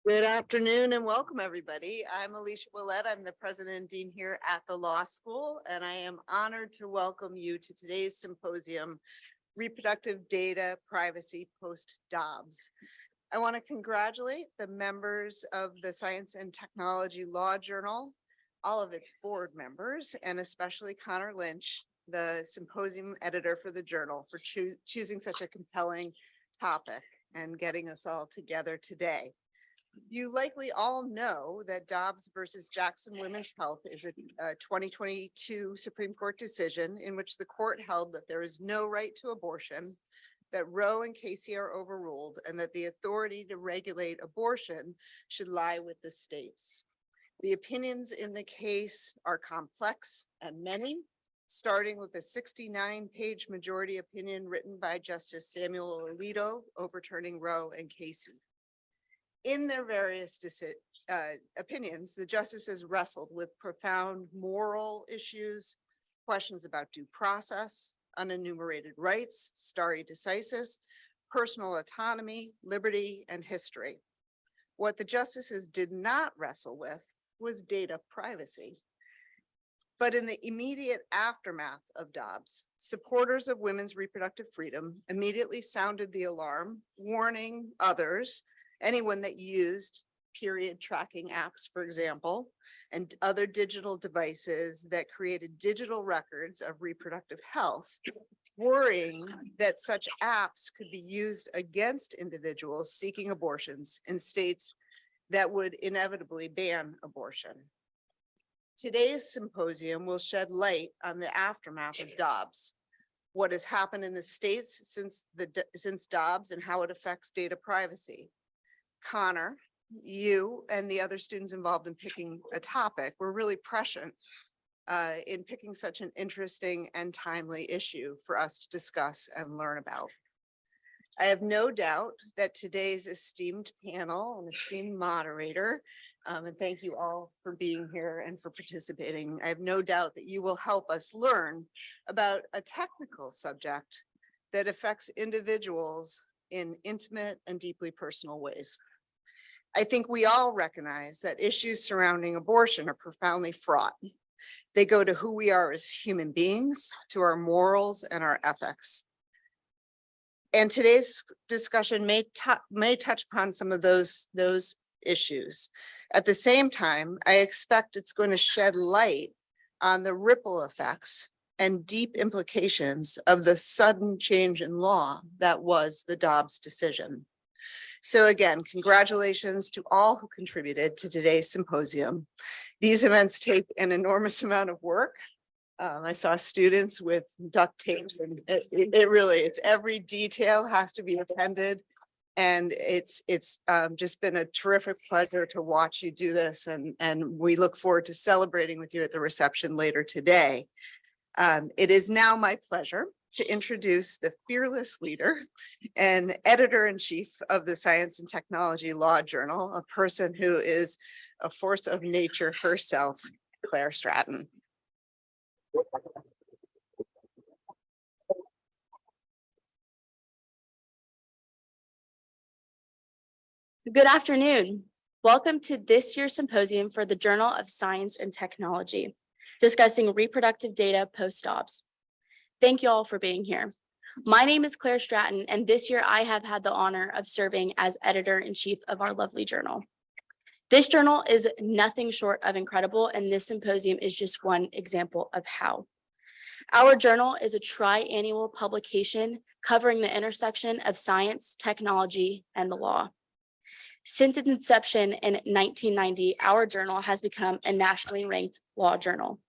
Good afternoon and welcome, everybody. I'm Alicia Willett. I'm the president and dean here at the law school, and I am honored to welcome you to today's symposium, Reproductive Data Privacy Post-Dobbs. I want to congratulate the members of the Science and Technology Law Journal, all of its board members, and especially Connor Lynch, the symposium editor for the journal, for choosing such a compelling topic and getting us all together today. You likely all know that Dobbs versus Jackson Women's Health is a 2022 Supreme Court decision in which the court held that there is no right to abortion, that Roe and Casey are overruled, and that the authority to regulate abortion should lie with the states. The opinions in the case are complex and many, starting with a 69-page majority opinion written by Justice Samuel Alito overturning Roe and Casey. In their various opinions, the justices wrestled with profound moral issues, questions about due process, unenumerated rights, stare decisis, personal autonomy, liberty, and history. What the justices did not wrestle with was data privacy. But in the immediate aftermath of Dobbs, supporters of women's reproductive freedom immediately sounded the alarm, warning others, anyone that used period tracking apps, for example, and other digital devices that created digital records of reproductive health, worrying that such apps could be used against individuals seeking abortions in states that would inevitably ban abortion. Today's symposium will shed light on the aftermath of Dobbs, what has happened in the states since Dobbs and how it affects data privacy. Connor, you and the other students involved in picking a topic were really prescient in picking such an interesting and timely issue for us to discuss and learn about. I have no doubt that today's esteemed panel and esteemed moderator, and thank you all for being here and for participating. I have no doubt that you will help us learn about a technical subject that affects individuals in intimate and deeply personal ways. I think we all recognize that issues surrounding abortion are profoundly fraught. They go to who we are as human beings, to our morals and our ethics. And today's discussion may touch upon some of those issues. At the same time, I expect it's going to shed light on the ripple effects and deep implications of the sudden change in law that was the Dobbs decision. So again, congratulations to all who contributed to today's symposium. These events take an enormous amount of work. I saw students with duct tape, and it's every detail has to be attended. And it's just been a terrific pleasure to watch you do this. And we look forward to celebrating with you at the reception later today. It is now my pleasure to introduce the fearless leader and editor-in-chief of the Science and Technology Law Journal, a person who is a force of nature herself, Claire Stratton. Good afternoon. Welcome to this year's symposium for the Journal of Science and Technology, discussing reproductive data post-Dobbs. Thank you all for being here. My name is Claire Stratton, and this year I have had the honor of serving as editor-in-chief of our lovely journal. This journal is nothing short of incredible, and this symposium is just one example of how. Our journal is a tri-annual publication covering the intersection of science, technology, and the law. Since its inception in 1990, our journal has become a nationally ranked law journal.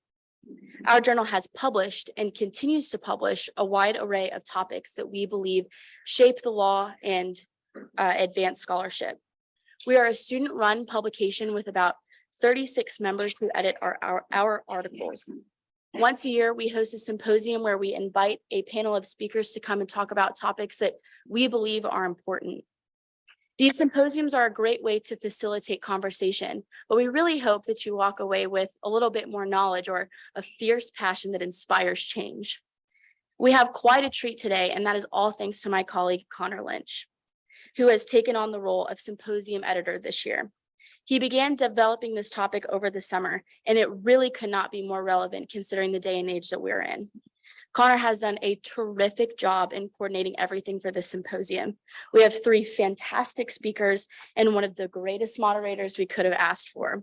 Our journal has published and continues to publish a wide array of topics that we believe shape the law and advance scholarship. We are a student-run publication with about 36 members who edit our articles. Once a year, we host a symposium where we invite a panel of speakers to come and talk about topics that we believe are important. These symposiums are a great way to facilitate conversation, but we really hope that you walk away with a little bit more knowledge or a fierce passion that inspires change. We have quite a treat today, and that is all thanks to my colleague, Connor Lynch. who has taken on the role of symposium editor this year. He began developing this topic over the summer, and it really could not be more relevant considering the day and age that we're in. Connor has done a terrific job in coordinating everything for this symposium. We have 3 fantastic speakers and one of the greatest moderators we could have asked for.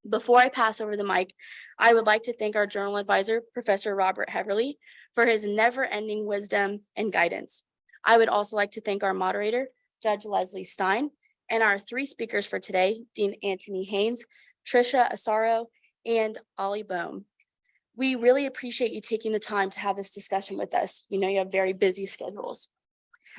Before I pass over the mic, I would like to thank our journal advisor, Professor Robert Heverly, for his never-ending wisdom and guidance. I would also like to thank our moderator, Judge Leslie Stein, and our 3 speakers for today, Dean Antony Haynes, Tricia Asaro, and Allie Bohm. We really appreciate you taking the time to have this discussion with us. We know you have very busy schedules.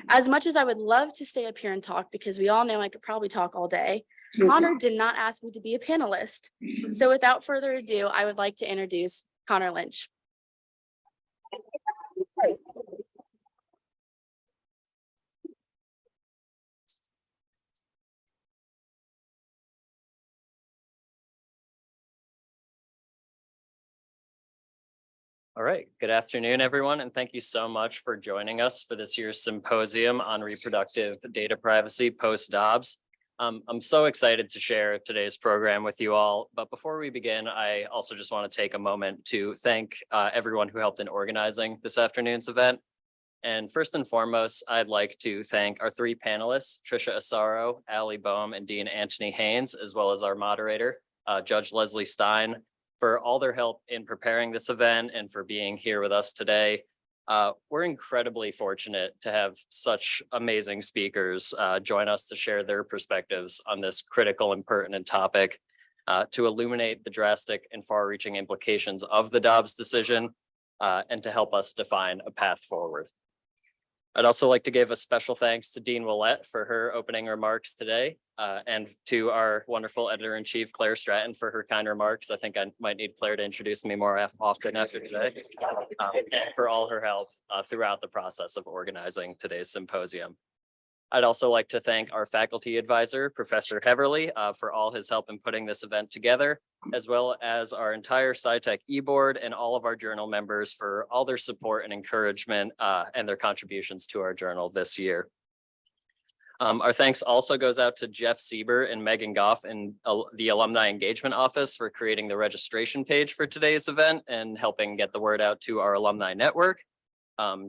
As much as I would love to stay up here and talk, because we all know I could probably talk all day, Connor did not ask me to be a panelist. So without further ado, I would like to introduce Connor Lynch. All right, good afternoon, everyone, and thank you so much for joining us for this year's symposium on reproductive data privacy post-Dobbs. I'm so excited to share today's program with you all, but before we begin, I also just want to take a moment to thank everyone who helped in organizing this afternoon's event. And first and foremost, I'd like to thank our 3 panelists, Tricia Asaro, Allie Bohm, and Dean Antony Haynes, as well as our moderator, Judge Leslie Stein, for all their help in preparing this event and for being here with us today. We're incredibly fortunate to have such amazing speakers join us to share their perspectives on this critical and pertinent topic, to illuminate the drastic and far-reaching implications of the Dobbs decision, and to help us define a path forward. I'd also like to give a special thanks to Dean Willett for her opening remarks today, and to our wonderful editor-in-chief, Claire Stratton, for her kind remarks. I think I might need Claire to introduce me more often after today, and for all her help throughout the process of organizing today's symposium. I'd also like to thank our faculty advisor, Professor Heverly, for all his help in putting this event together, as well as our entire SciTech e-board and all of our journal members for all their support and encouragement and their contributions to our journal this year. Our thanks also goes out to Jeff Sieber and Megan Goff in the Alumni Engagement Office for creating the registration page for today's event and helping get the word out to our alumni network.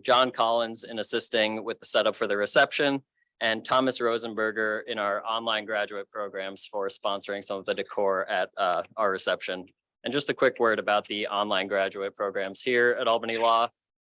John Collins in assisting with the setup for the reception, and Thomas Rosenberger in our online graduate programs for sponsoring some of the decor at our reception. And just a quick word about the online graduate programs here at Albany Law.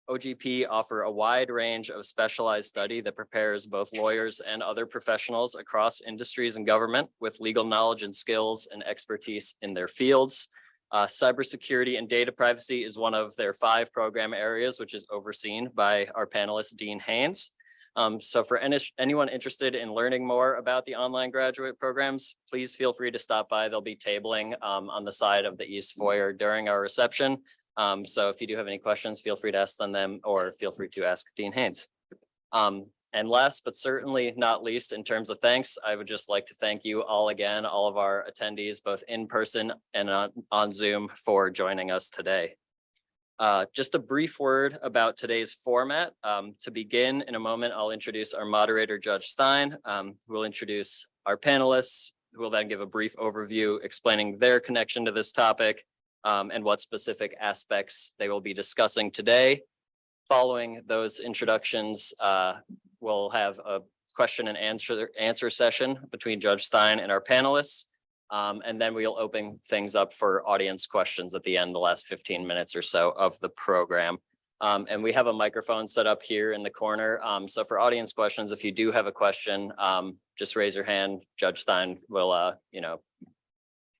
OGP offer a wide range of specialized study that prepares both lawyers and other professionals across industries and government with legal knowledge and skills and expertise in their fields. Cybersecurity and data privacy is one of their 5 program areas, which is overseen by our panelist, Dean Haynes. So for anyone interested in learning more about the online graduate programs, please feel free to stop by. There'll be tabling on the side of the East Foyer during our reception. So if you do have any questions, feel free to ask them or feel free to ask Dean Haynes. And last, but certainly not least in terms of thanks, I would just like to thank you all again, all of our attendees, both in person and on Zoom, for joining us today. Just a brief word about today's format. To begin, in a moment, I'll introduce our moderator, Judge Stein, who will introduce our panelists, who will then give a brief overview explaining their connection to this topic and what specific aspects they will be discussing today. Following those introductions, we'll have a question and answer session between Judge Stein and our panelists. And then we'll open things up for audience questions at the end, the last 15 minutes or so of the program. And we have a microphone set up here in the corner. So for audience questions, if you do have a question, just raise your hand. Judge Stein will,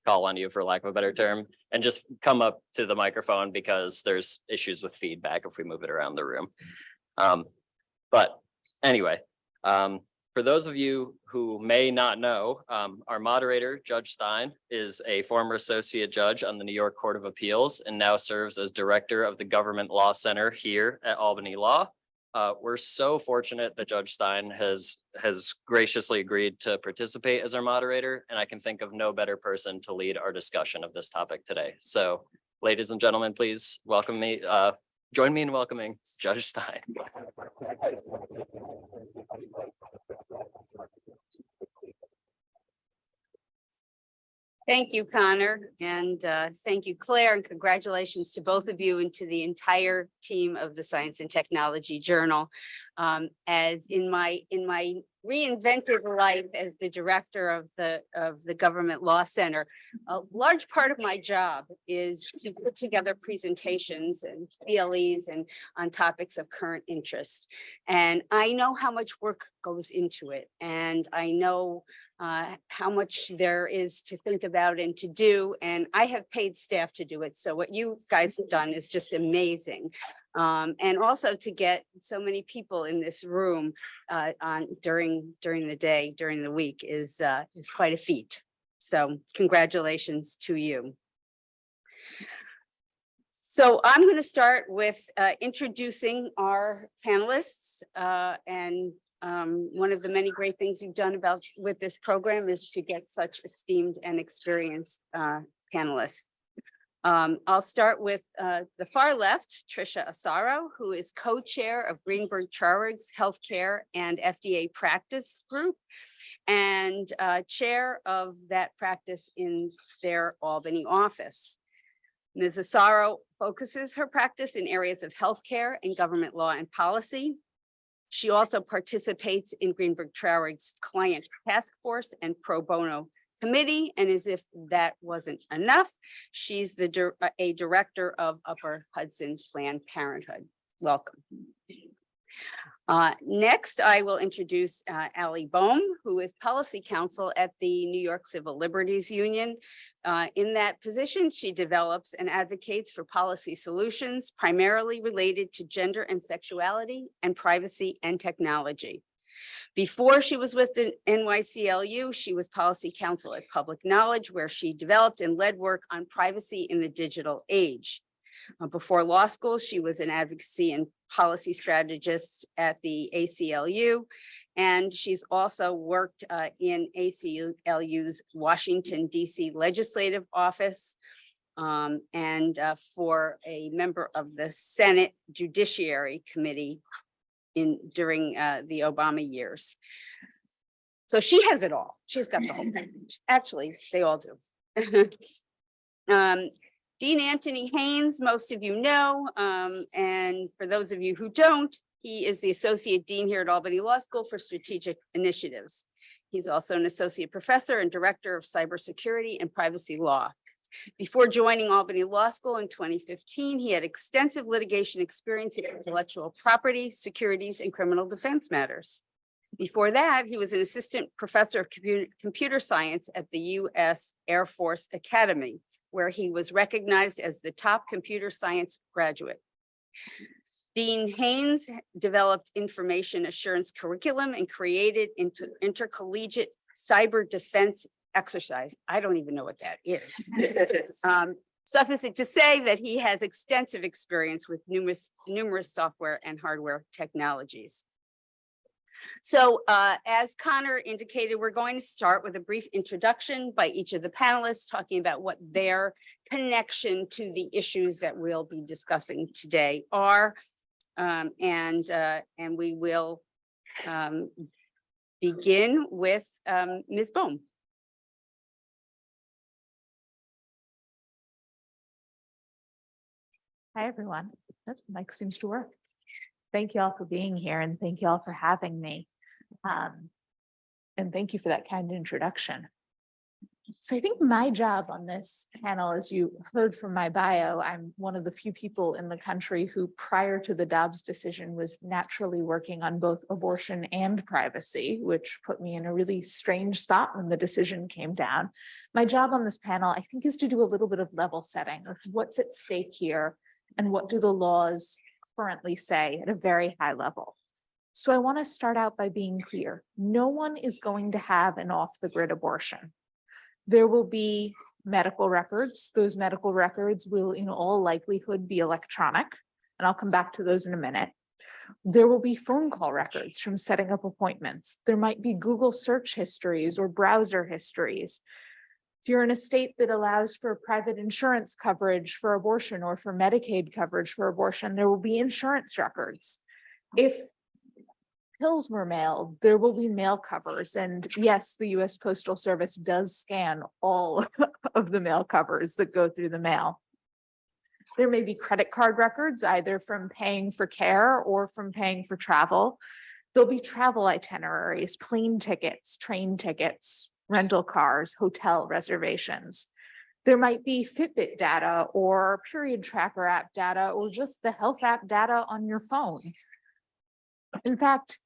call on you, for lack of a better term, and just come up to the microphone because there's issues with feedback if we move it around the room. But anyway, for those of you who may not know, our moderator, Judge Stein, is a former associate judge on the New York Court of Appeals and now serves as director of the Government Law Center here at Albany Law. We're so fortunate that Judge Stein has graciously agreed to participate as our moderator, and I can think of no better person to lead our discussion of this topic today. So, ladies and gentlemen, please join me in welcoming Judge Stein. Thank you, Connor, and thank you, Claire, and congratulations to both of you and to the entire team of the Science and Technology Journal. As in my reinvented life as the director of the Government Law Center, a large part of my job is to put together presentations and CLEs and on topics of current interest. And I know how much work goes into it, and I know how much there is to think about and to do, and I have paid staff to do it. So what you guys have done is just amazing. And also to get so many people in this room during the day, during the week is quite a feat. So congratulations to you. So I'm going to start with introducing our panelists, and one of the many great things you've done with this program is to get such esteemed and experienced panelists. I'll start with the far left, Tricia Asaro, who is co-chair of Greenberg Traurig's Healthcare and FDA Practice Group and chair of that practice in their Albany office. Ms. Asaro focuses her practice in areas of healthcare and government law and policy. She also participates in Greenberg Traurig's Client Task Force and Pro Bono Committee, and as if that wasn't enough, she's a director of Upper Hudson Planned Parenthood. Welcome. Next, I will introduce Allie Bohm, who is policy counsel at the New York Civil Liberties Union. In that position, she develops and advocates for policy solutions primarily related to gender and sexuality and privacy and technology. Before she was with the NYCLU, she was policy counsel at Public Knowledge, where she developed and led work on privacy in the digital age. Before law school, she was an advocacy and policy strategist at the ACLU, and she's also worked in ACLU's Washington, D.C. Legislative Office, and for a member of the Senate Judiciary Committee during the Obama years. So she has it all. She's got the whole package. Actually, they all do. Dean Antony Haynes, most of you know, and for those of you who don't, he is the Associate Dean here at Albany Law School for Strategic Initiatives. He's also an Associate Professor and Director of Cybersecurity and Privacy Law. Before joining Albany Law School in 2015, he had extensive litigation experience in intellectual property, securities, and criminal defense matters. Before that, he was an assistant professor of computer science at the U.S. Air Force Academy, where he was recognized as the top computer science graduate. Dean Haynes developed information assurance curriculum and created intercollegiate cyber defense exercise. I don't even know what that is. Suffice it to say that he has extensive experience with numerous software and hardware technologies. So as Connor indicated, we're going to start with a brief introduction by each of the panelists, talking about what their connection to the issues that we'll be discussing today are. And we will begin with Ms. Bohm. Hi, everyone. The mic seems to work. Thank you all for being here, and thank you all for having me. And thank you for that kind introduction. So I think my job on this panel, as you heard from my bio, I'm one of the few people in the country who, prior to the Dobbs decision, was naturally working on both abortion and privacy, which put me in a really strange spot when the decision came down. My job on this panel, I think, is to do a little bit of level setting of what's at stake here and what do the laws currently say at a very high level. So I want to start out by being clear. No one is going to have an off-the-grid abortion. There will be medical records. Those medical records will, in all likelihood, be electronic, and I'll come back to those in a minute. There will be phone call records from setting up appointments. There might be Google search histories or browser histories. If you're in a state that allows for private insurance coverage for abortion or for Medicaid coverage for abortion, there will be insurance records. If pills were mailed, there will be mail covers. And yes, the US Postal Service does scan all of the mail covers that go through the mail. There may be credit card records, either from paying for care or from paying for travel. There'll be travel itineraries, plane tickets, train tickets, rental cars, hotel reservations. There might be Fitbit data or period tracker app data or just the health app data on your phone. In fact,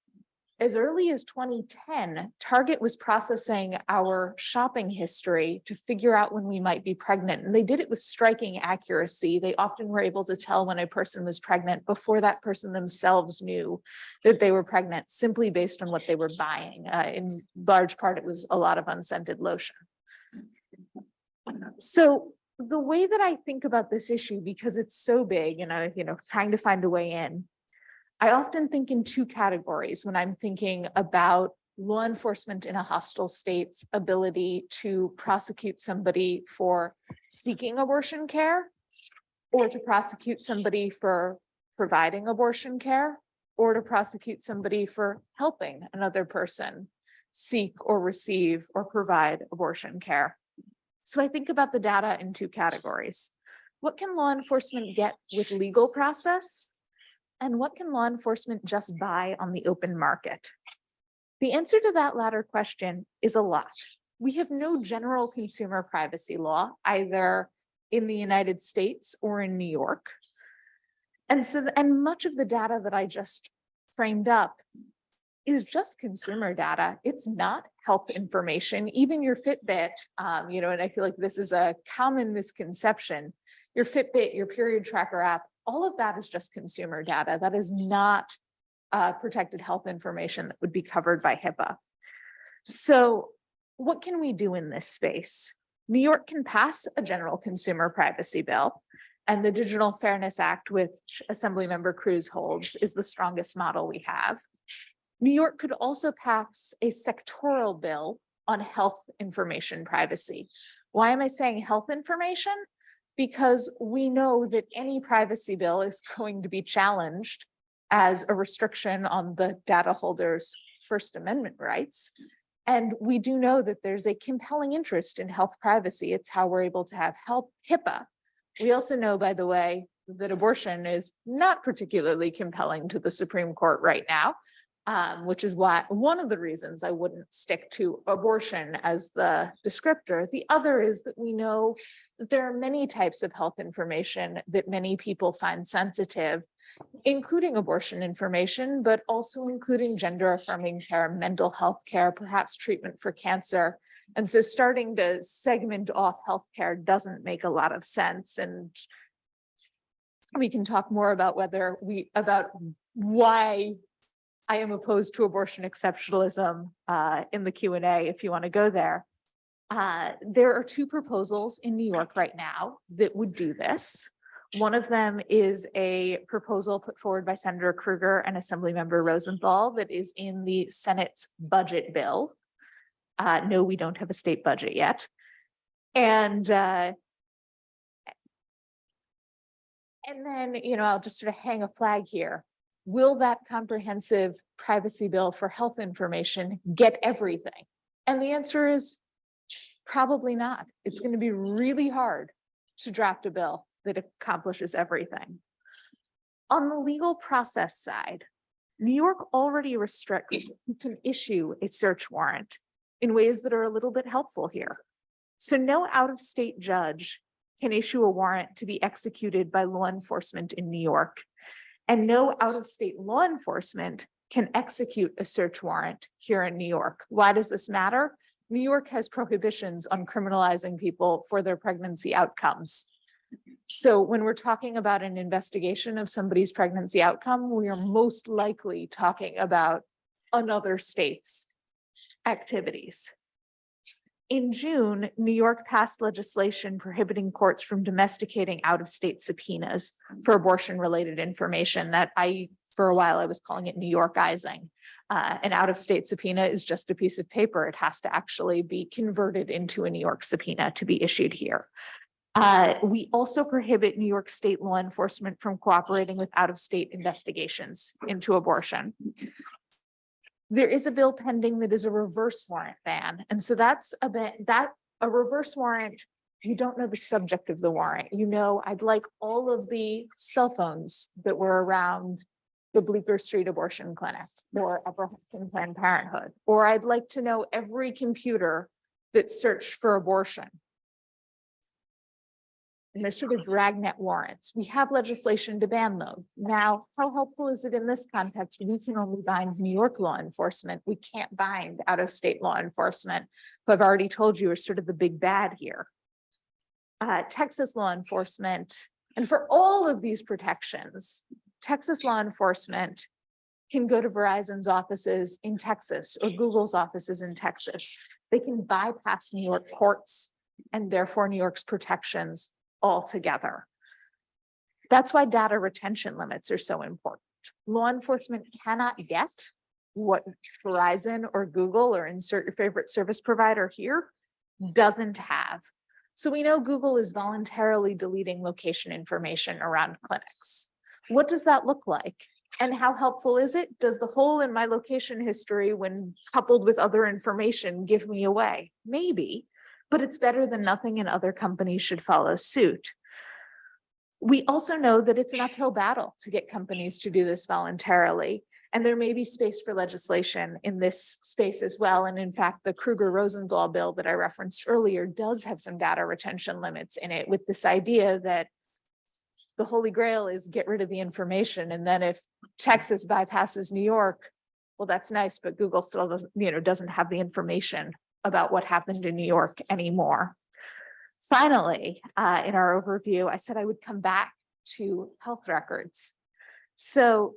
as early as 2010, Target was processing our shopping history to figure out when we might be pregnant. And they did it with striking accuracy. They often were able to tell when a person was pregnant before that person themselves knew that they were pregnant, simply based on what they were buying. In large part, it was a lot of unscented lotion. So the way that I think about this issue, because it's so big and trying to find a way in, I often think in two categories when I'm thinking about law enforcement in a hostile state's ability to prosecute somebody for seeking abortion care, or to prosecute somebody for providing abortion care, or to prosecute somebody for helping another person seek or receive or provide abortion care. So I think about the data in two categories. What can law enforcement get with legal process? And what can law enforcement just buy on the open market? The answer to that latter question is a lot. We have no general consumer privacy law, either in the United States or in New York. And much of the data that I just framed up is just consumer data. It's not health information. Even your Fitbit, and I feel like this is a common misconception. Your Fitbit, your period tracker app, all of that is just consumer data. That is not protected health information that would be covered by HIPAA. So what can we do in this space? New York can pass a general consumer privacy bill, and the Digital Fairness Act, which Assemblymember Cruz holds, is the strongest model we have. New York could also pass a sectoral bill on health information privacy. Why am I saying health information? Because we know that any privacy bill is going to be challenged as a restriction on the data holder's First Amendment rights. And we do know that there's a compelling interest in health privacy. It's how we're able to have HIPAA. We also know, by the way, that abortion is not particularly compelling to the Supreme Court right now, which is why one of the reasons I wouldn't stick to abortion as the descriptor. The other is that we know that there are many types of health information that many people find sensitive, including abortion information, but also including gender affirming care, mental health care, perhaps treatment for cancer. And so starting to segment off healthcare doesn't make a lot of sense. And we can talk more about why I am opposed to abortion exceptionalism in the Q&A if you want to go there. There are two proposals in New York right now that would do this. One of them is a proposal put forward by Senator Krueger and Assemblymember Rosenthal that is in the Senate's budget bill. No, we don't have a state budget yet. And then, I'll just sort of hang a flag here. Will that comprehensive privacy bill for health information get everything? And the answer is probably not. It's going to be really hard to draft a bill that accomplishes everything. On the legal process side, New York already restricts who can issue a search warrant in ways that are a little bit helpful here. So no out-of-state judge can issue a warrant to be executed by law enforcement in New York. And no out-of-state law enforcement can execute a search warrant here in New York. Why does this matter? New York has prohibitions on criminalizing people for their pregnancy outcomes. So when we're talking about an investigation of somebody's pregnancy outcome, we are most likely talking about another state's activities. In June, New York passed legislation prohibiting courts from domesticating out-of-state subpoenas for abortion-related information that for a while, I was calling it New Yorkizing. An out-of-state subpoena is just a piece of paper. It has to actually be converted into a New York subpoena to be issued here. We also prohibit New York state law enforcement from cooperating with out-of-state investigations into abortion. There is a bill pending that is a reverse warrant ban. And so that's a reverse warrant. You don't know the subject of the warrant. You know, I'd like all of the cell phones that were around the Bleecker Street abortion clinic or Upper Hudson Planned Parenthood, or I'd like to know every computer that searched for abortion. And there's sort of dragnet warrants. We have legislation to ban those. Now, how helpful is it in this context? We can only bind New York law enforcement. We can't bind out-of-state law enforcement, who I've already told you are sort of the big bad here. Texas law enforcement, and for all of these protections, Texas law enforcement can go to Verizon's offices in Texas or Google's offices in Texas. They can bypass New York courts and therefore New York's protections altogether. That's why data retention limits are so important. Law enforcement cannot get what Verizon or Google or insert your favorite service provider here doesn't have. So we know Google is voluntarily deleting location information around clinics. What does that look like? And how helpful is it? Does the hole in my location history, when coupled with other information, give me away? Maybe, but it's better than nothing, and other companies should follow suit. We also know that it's an uphill battle to get companies to do this voluntarily, and there may be space for legislation in this space as well. And in fact, the Kruger-Rosenthal bill that I referenced earlier does have some data retention limits in it, with this idea that the holy grail is get rid of the information. And then if Texas bypasses New York, well, that's nice, but Google still doesn't have the information about what happened in New York anymore. Finally, in our overview, I said I would come back to health records. So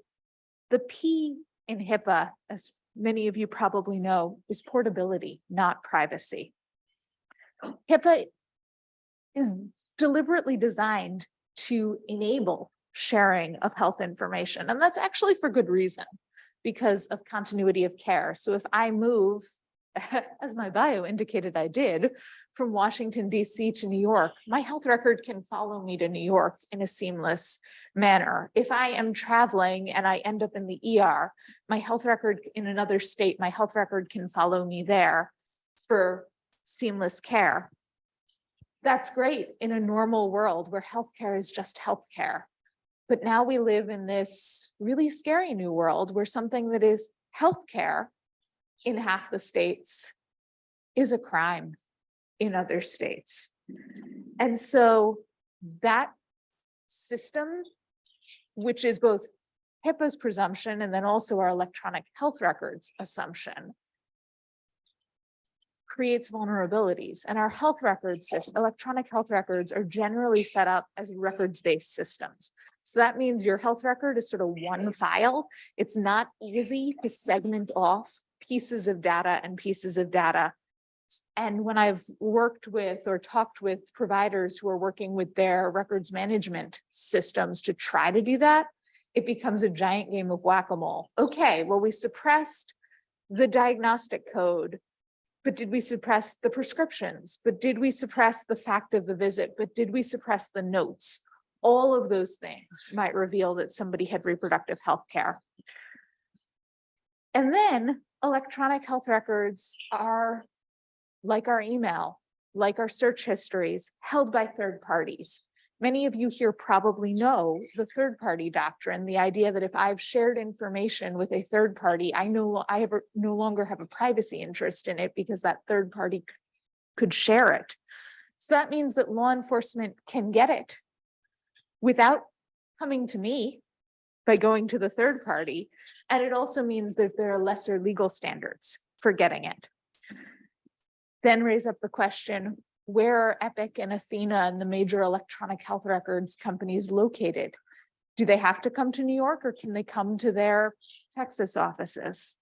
the P in HIPAA, as many of you probably know, is portability, not privacy. HIPAA is deliberately designed to enable sharing of health information. And that's actually for good reason, because of continuity of care. So if I move, as my bio indicated I did, from Washington, DC to New York, my health record can follow me to New York in a seamless manner. If I am traveling and I end up in the ER, my health record in another state, my health record can follow me there for seamless care. That's great in a normal world where healthcare is just healthcare. But now we live in this really scary new world where something that is healthcare in half the states is a crime in other states. And so that system, which is both HIPAA's presumption and then also our electronic health records assumption, creates vulnerabilities. And our health records, electronic health records, are generally set up as records-based systems. So that means your health record is sort of one file. It's not easy to segment off pieces of data and pieces of data. And when I've worked with or talked with providers who are working with their records management systems to try to do that, it becomes a giant game of whack-a-mole. Okay, well, we suppressed the diagnostic code, but did we suppress the prescriptions? But did we suppress the fact of the visit? But did we suppress the notes? All of those things might reveal that somebody had reproductive health care. And then electronic health records are, like our email, like our search histories, held by third parties. Many of you here probably know the third party doctrine, the idea that if I've shared information with a third party, I no longer have a privacy interest in it because that third party could share it. So that means that law enforcement can get it without coming to me by going to the third party. And it also means that there are lesser legal standards for getting it. Then raise up the question, where are Epic and Athena and the major electronic health records companies located? Do they have to come to New York, or can they come to their Texas offices?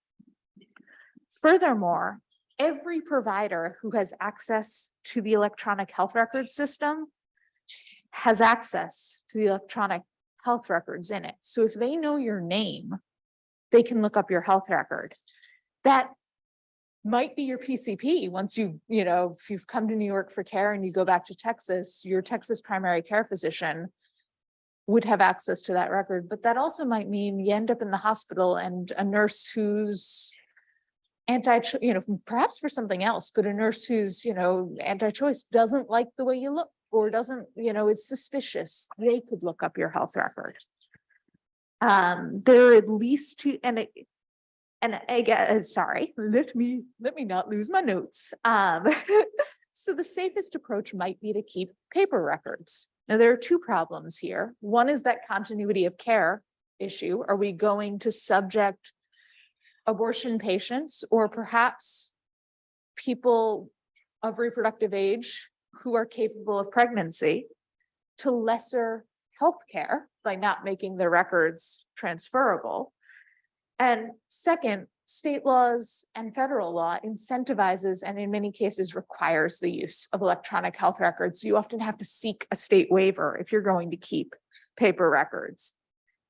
Furthermore, every provider who has access to the electronic health record system has access to the electronic health records in it. So if they know your name, they can look up your health record. That might be your PCP. Once if you've come to New York for care and you go back to Texas, your Texas primary care physician would have access to that record. But that also might mean you end up in the hospital and a nurse who's perhaps for something else, but a nurse who's, anti-choice doesn't like the way you look or doesn't, is suspicious, they could look up your health record. There are at least two, and again, sorry, let me not lose my notes. So the safest approach might be to keep paper records. Now, there are two problems here. One is that continuity of care issue. Are we going to subject abortion patients or perhaps people of reproductive age who are capable of pregnancy to lesser health care by not making their records transferable? And second, state laws and federal law incentivizes and in many cases requires the use of electronic health records. You often have to seek a state waiver if you're going to keep paper records.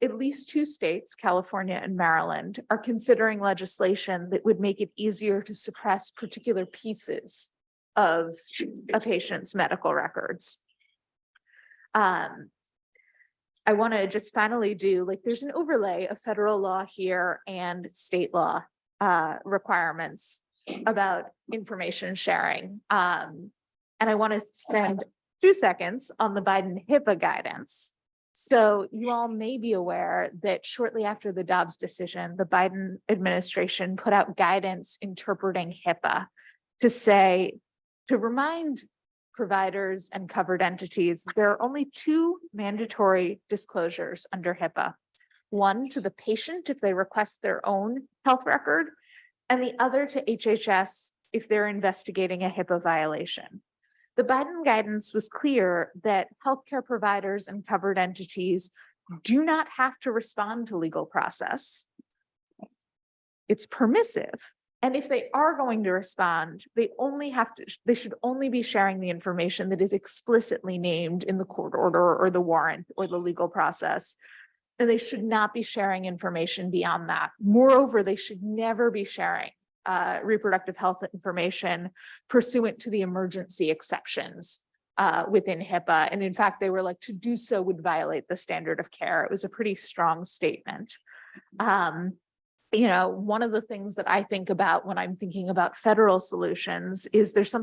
At least two states, California and Maryland, are considering legislation that would make it easier to suppress particular pieces of a patient's medical records. I want to just finally do, there's an overlay of federal law here and state law requirements about information sharing. And I want to spend 2 seconds on the Biden HIPAA guidance. So you all may be aware that shortly after the Dobbs decision, the Biden administration put out guidance interpreting HIPAA to remind providers and covered entities, there are only 2 mandatory disclosures under HIPAA. One to the patient if they request their own health record, and the other to HHS if they're investigating a HIPAA violation. The Biden guidance was clear that healthcare providers and covered entities do not have to respond to legal process. It's permissive. And if they are going to respond, they should only be sharing the information that is explicitly named in the court order or the warrant or the legal process. And they should not be sharing information beyond that. Moreover, they should never be sharing reproductive health information pursuant to the emergency exceptions within HIPAA. And in fact, they were like, to do so would violate the standard of care. It was a pretty strong statement. One of the things that I think about when I'm thinking about federal solutions is there's a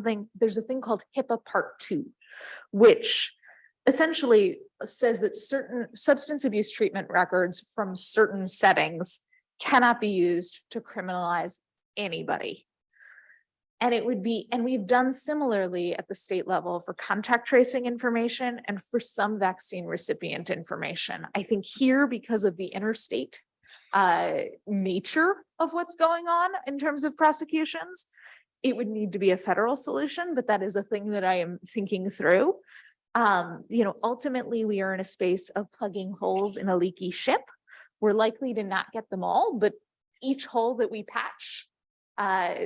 thing called HIPAA Part 2, which essentially says that certain substance abuse treatment records from certain settings cannot be used to criminalize anybody. And we've done similarly at the state level for contact tracing information and for some vaccine recipient information. I think here, because of the interstate nature of what's going on in terms of prosecutions, it would need to be a federal solution, but that is a thing that I am thinking through. Ultimately, we are in a space of plugging holes in a leaky ship. We're likely to not get them all, but each hole that we patch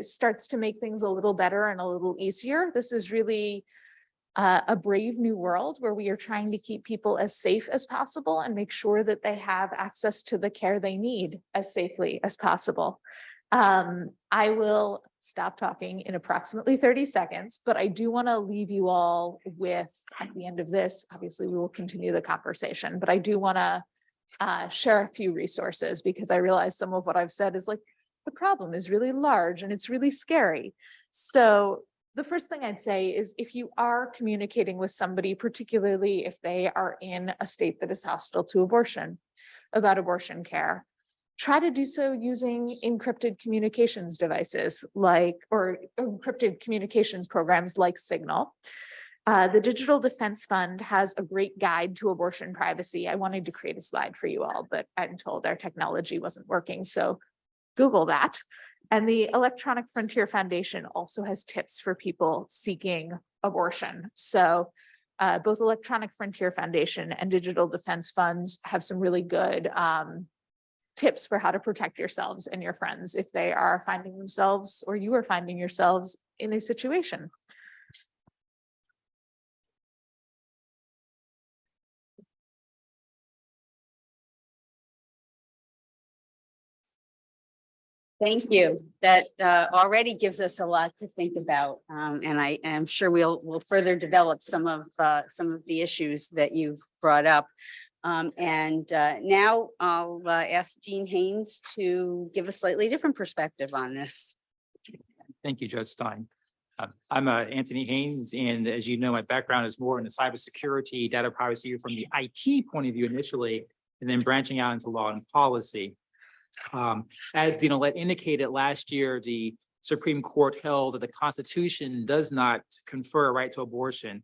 starts to make things a little better and a little easier. This is really a brave new world where we are trying to keep people as safe as possible and make sure that they have access to the care they need as safely as possible. I will stop talking in approximately 30 seconds, but I do want to leave you all with, at the end of this, obviously we will continue the conversation, but I do want to share a few resources because I realize some of what I've said is the problem is really large and it's really scary. So the first thing I'd say is if you are communicating with somebody, particularly if they are in a state that is hostile to abortion, about abortion care, try to do so using encrypted communications devices or encrypted communications programs like Signal. The Digital Defense Fund has a great guide to abortion privacy. I wanted to create a slide for you all, but I'm told our technology wasn't working. So Google that. And the Electronic Frontier Foundation also has tips for people seeking abortion. So both Electronic Frontier Foundation and Digital Defense Funds have some really good tips for how to protect yourselves and your friends if they are finding themselves or you are finding yourselves in a situation. Thank you. That already gives us a lot to think about, and I am sure we'll further develop some of the issues that you've brought up. Now I'll ask Dean Haynes to give a slightly different perspective on this. Thank you, Judge Stein. I'm Antony Haynes, and as you know, my background is more in the cybersecurity, data privacy from the IT point of view initially, and then branching out into law and policy. As Dean Ouellette indicated last year, the Supreme Court held that the Constitution does not confer a right to abortion,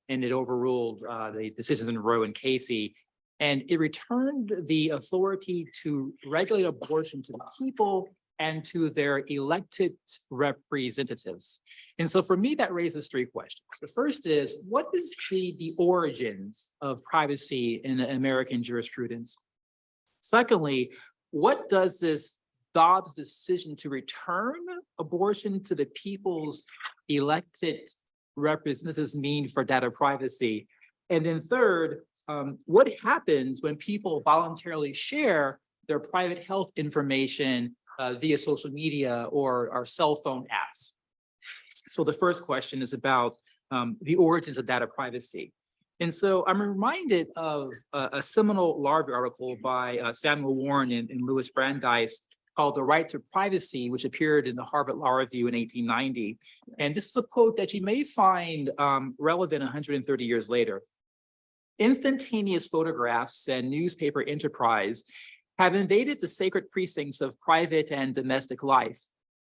and it overruled the decisions in Roe and Casey. And it returned the authority to regulate abortion to the people and to their elected representatives. And so for me, that raises three questions. The first is, what is the origins of privacy in American jurisprudence? Secondly, what does this Dobbs decision to return abortion to the people's elected representatives mean for data privacy? And then third, what happens when people voluntarily share their private health information via social media or our cell phone apps? So the first question is about the origins of data privacy. And so I'm reminded of a seminal law review article by Samuel Warren and Louis Brandeis called The Right to Privacy, which appeared in the Harvard Law Review in 1890. And this is a quote that you may find relevant 130 years later. Instantaneous photographs and newspaper enterprise have invaded the sacred precincts of private and domestic life,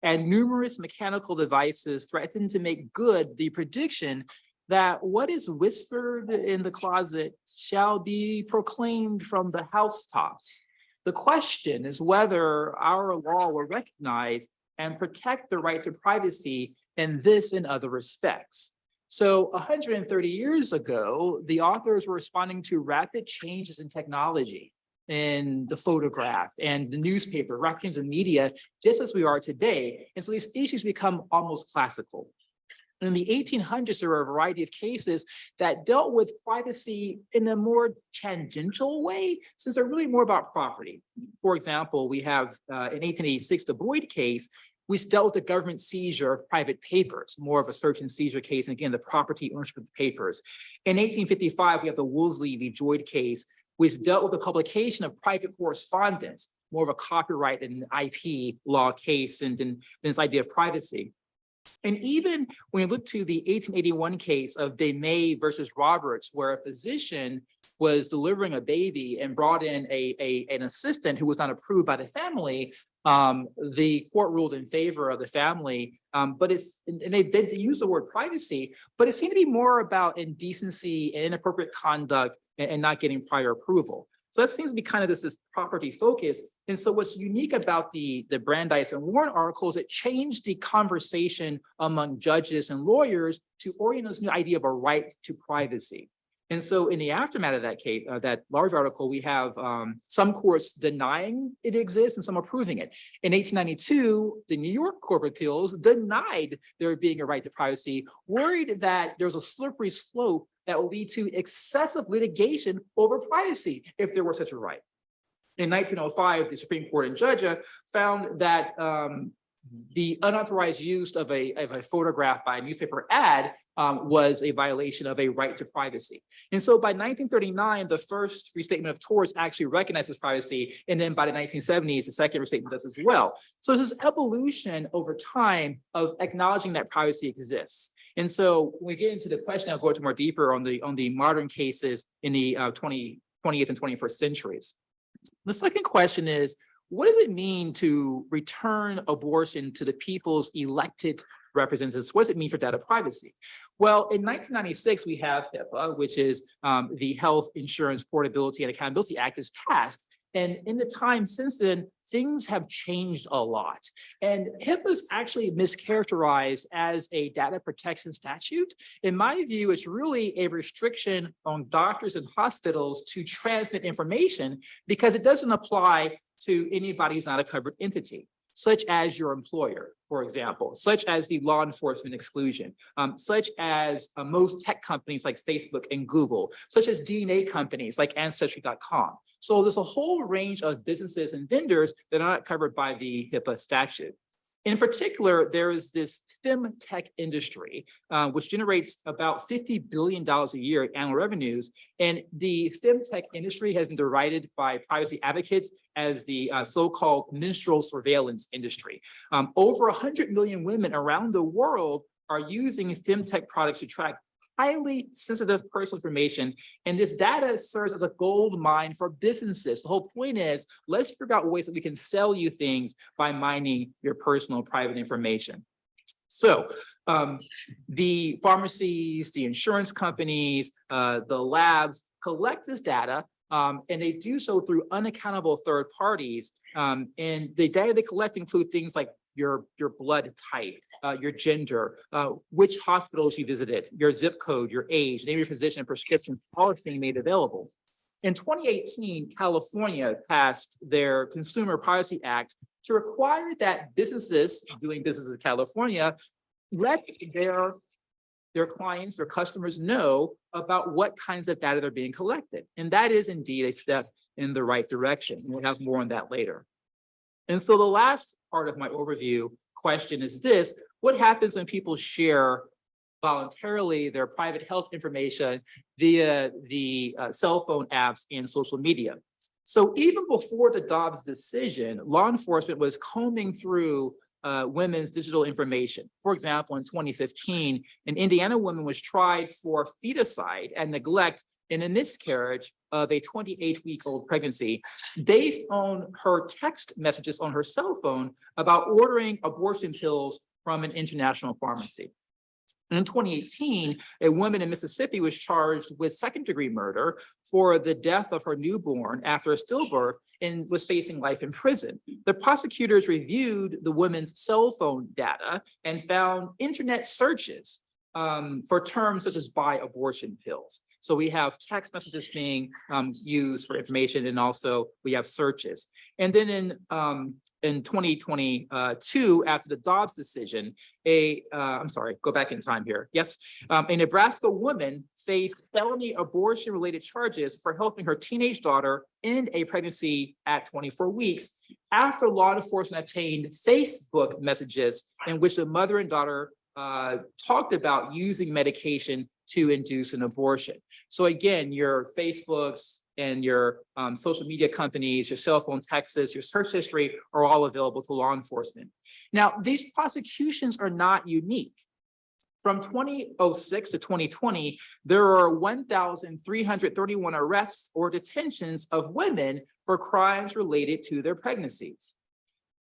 and numerous mechanical devices threaten to make good the prediction that what is whispered in the closet shall be proclaimed from the housetops. The question is whether our law will recognize and protect the right to privacy in this and other respects. So 130 years ago, the authors were responding to rapid changes in technology, in the photograph and the newspaper, reactions of media, just as we are today. And so these issues become almost classical. In the 1800s, there were a variety of cases that dealt with privacy in a more tangential way, since they're really more about property. For example, we have in 1886, the Boyd case, which dealt with the government seizure of private papers, more of a search and seizure case, and again, the property ownership of the papers. In 1855, we have the Woolsey v. Joyd case, which dealt with the publication of private correspondence, more of a copyright and IP law case, and then this idea of privacy. And even when you look to the 1881 case of DeMay versus Roberts, where a physician was delivering a baby and brought in an assistant who was not approved by the family, the court ruled in favor of the family. But they use the word privacy, but it seemed to be more about indecency and inappropriate conduct and not getting prior approval. So that seems to be kind of this property focus. And so what's unique about the Brandeis and Warren articles, it changed the conversation among judges and lawyers to orient this new idea of a right to privacy. And so in the aftermath of that case, that large article, we have some courts denying it exists and some approving it. In 1892, the New York Court of Appeals denied there being a right to privacy, worried that there was a slippery slope that will lead to excessive litigation over privacy if there were such a right. In 1905, the Supreme Court in Georgia found that the unauthorized use of a photograph by a newspaper ad was a violation of a right to privacy. And so by 1939, the first restatement of torts actually recognizes privacy. And then by the 1970s, the second restatement does as well. So there's this evolution over time of acknowledging that privacy exists. And so when we get into the question, I'll go into more deeper on the modern cases in the 20th and 21st centuries. The second question is, what does it mean to return abortion to the people's elected representatives? What does it mean for data privacy? Well, in 1996, we have HIPAA, which is the Health Insurance Portability and Accountability Act is passed. And in the time since then, things have changed a lot. And HIPAA is actually mischaracterized as a data protection statute. In my view, it's really a restriction on doctors and hospitals to transmit information because it doesn't apply to anybody who's not a covered entity, such as your employer, for example, such as the law enforcement exclusion, such as most tech companies like Facebook and Google, such as DNA companies like Ancestry.com. So there's a whole range of businesses and vendors that are not covered by the HIPAA statute. In particular, there is this femtech industry, which generates about $50 billion a year in annual revenues. And the femtech industry has been derided by privacy advocates as the so-called menstrual surveillance industry. Over 100 million women around the world are using femtech products to track highly sensitive personal information. And this data serves as a gold mine for businesses. The whole point is, let's figure out ways that we can sell you things by mining your personal private information. So the pharmacies, the insurance companies, the labs collect this data, and they do so through unaccountable third parties. And the data they collect include things like your blood type, your gender, which hospitals you visited, your zip code, your age, name of your physician, prescription, all is being made available. In 2018, California passed their Consumer Privacy Act to require that businesses doing business in California let their clients, their customers know about what kinds of data they're being collected. And that is indeed a step in the right direction. We'll have more on that later. And so the last part of my overview question is this: what happens when people share voluntarily their private health information via the cell phone apps and social media? So even before the Dobbs decision, law enforcement was combing through women's digital information. For example, in 2015, an Indiana woman was tried for feticide and neglect in a miscarriage of a 28-week-old pregnancy based on her text messages on her cell phone about ordering abortion pills from an international pharmacy. In 2018, a woman in Mississippi was charged with second-degree murder for the death of her newborn after a stillbirth and was facing life in prison. The prosecutors reviewed the woman's cell phone data and found internet searches for terms such as buy abortion pills. So we have text messages being used for information, and also we have searches. And then in 2022, after the Dobbs decision, I'm sorry, go back in time here. Yes, a Nebraska woman faced felony abortion-related charges for helping her teenage daughter end a pregnancy at 24 weeks after law enforcement obtained Facebook messages in which the mother and daughter talked about using medication to induce an abortion. So again, your Facebooks and your social media companies, your cell phone texts, your search history are all available to law enforcement. Now, these prosecutions are not unique. From 2006 to 2020, there are 1,331 arrests or detentions of women for crimes related to their pregnancies.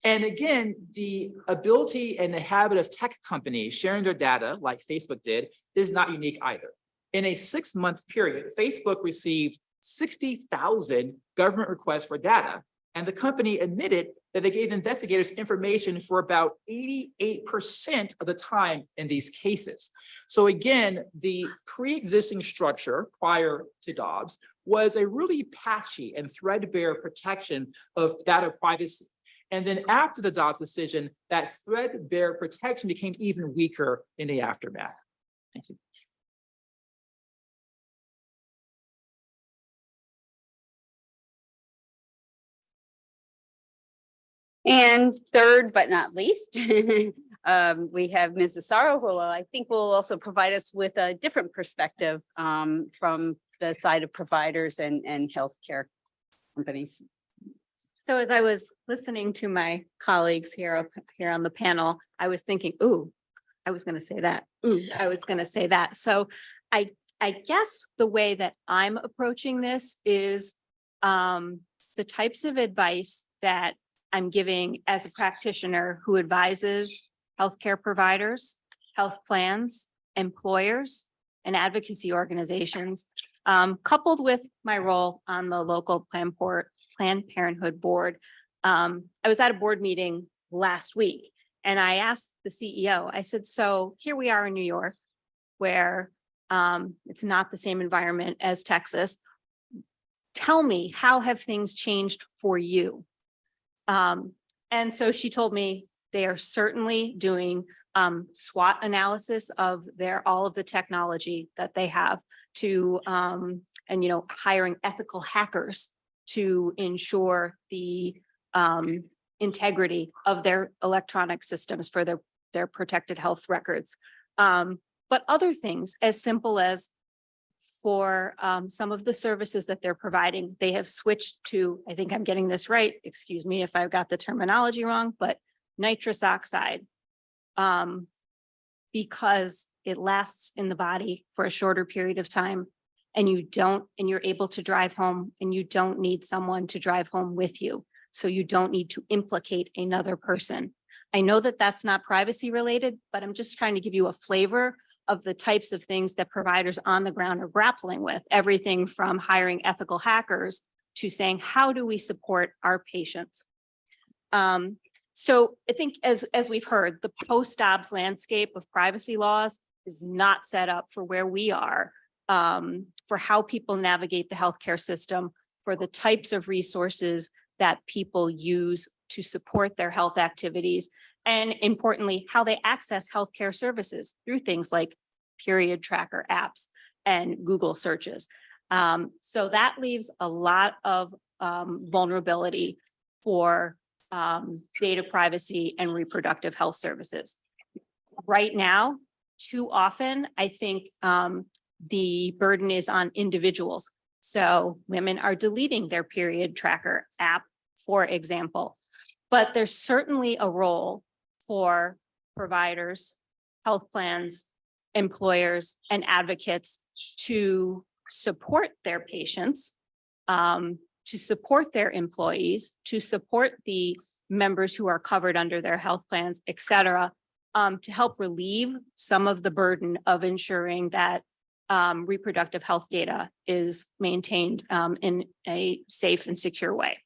And again, the ability and the habit of tech companies sharing their data, like Facebook did, is not unique either. In a 6-month period, Facebook received 60,000 government requests for data, and the company admitted that they gave investigators information for about 88% of the time in these cases. So again, the pre-existing structure prior to Dobbs was a really patchy and threadbare protection of data privacy. And then after the Dobbs decision, that threadbare protection became even weaker in the aftermath. Thank you. And third, but not least, we have Ms. Asaro, who I think will also provide us with a different perspective from the side of providers and healthcare companies. So as I was listening to my colleagues here on the panel, I was thinking, ooh, I was going to say that. Ooh, I was going to say that. So I guess the way that I'm approaching this is the types of advice that I'm giving as a practitioner who advises healthcare providers, health plans, employers, and advocacy organizations, coupled with my role on the local Planned Parenthood board. I was at a board meeting last week and I asked the CEO, I said, so here we are in New York, where it's not the same environment as Texas. Tell me, how have things changed for you? And so she told me they are certainly doing SWOT analysis of all of the technology that they have to, and hiring ethical hackers to ensure the integrity of their electronic systems for their protected health records. But other things as simple as for some of the services that they're providing, they have switched to, I think I'm getting this right, excuse me if I've got the terminology wrong, but nitrous oxide. Because it lasts in the body for a shorter period of time and you're able to drive home and you don't need someone to drive home with you. So you don't need to implicate another person. I know that that's not privacy related, but I'm just trying to give you a flavor of the types of things that providers on the ground are grappling with. Everything from hiring ethical hackers to saying, how do we support our patients? So I think as we've heard, the post-Dobbs landscape of privacy laws is not set up for where we are, for how people navigate the healthcare system, for the types of resources that people use to support their health activities, and importantly, how they access healthcare services through things like period tracker apps and Google searches. So that leaves a lot of vulnerability for data privacy and reproductive health services. Right now, too often, I think the burden is on individuals. So women are deleting their period tracker app, for example, but there's certainly a role for providers, health plans, employers, and advocates to support their patients, to support their employees, to support the members who are covered under their health plans, et cetera, to help relieve some of the burden of ensuring that reproductive health data is maintained in a safe and secure way.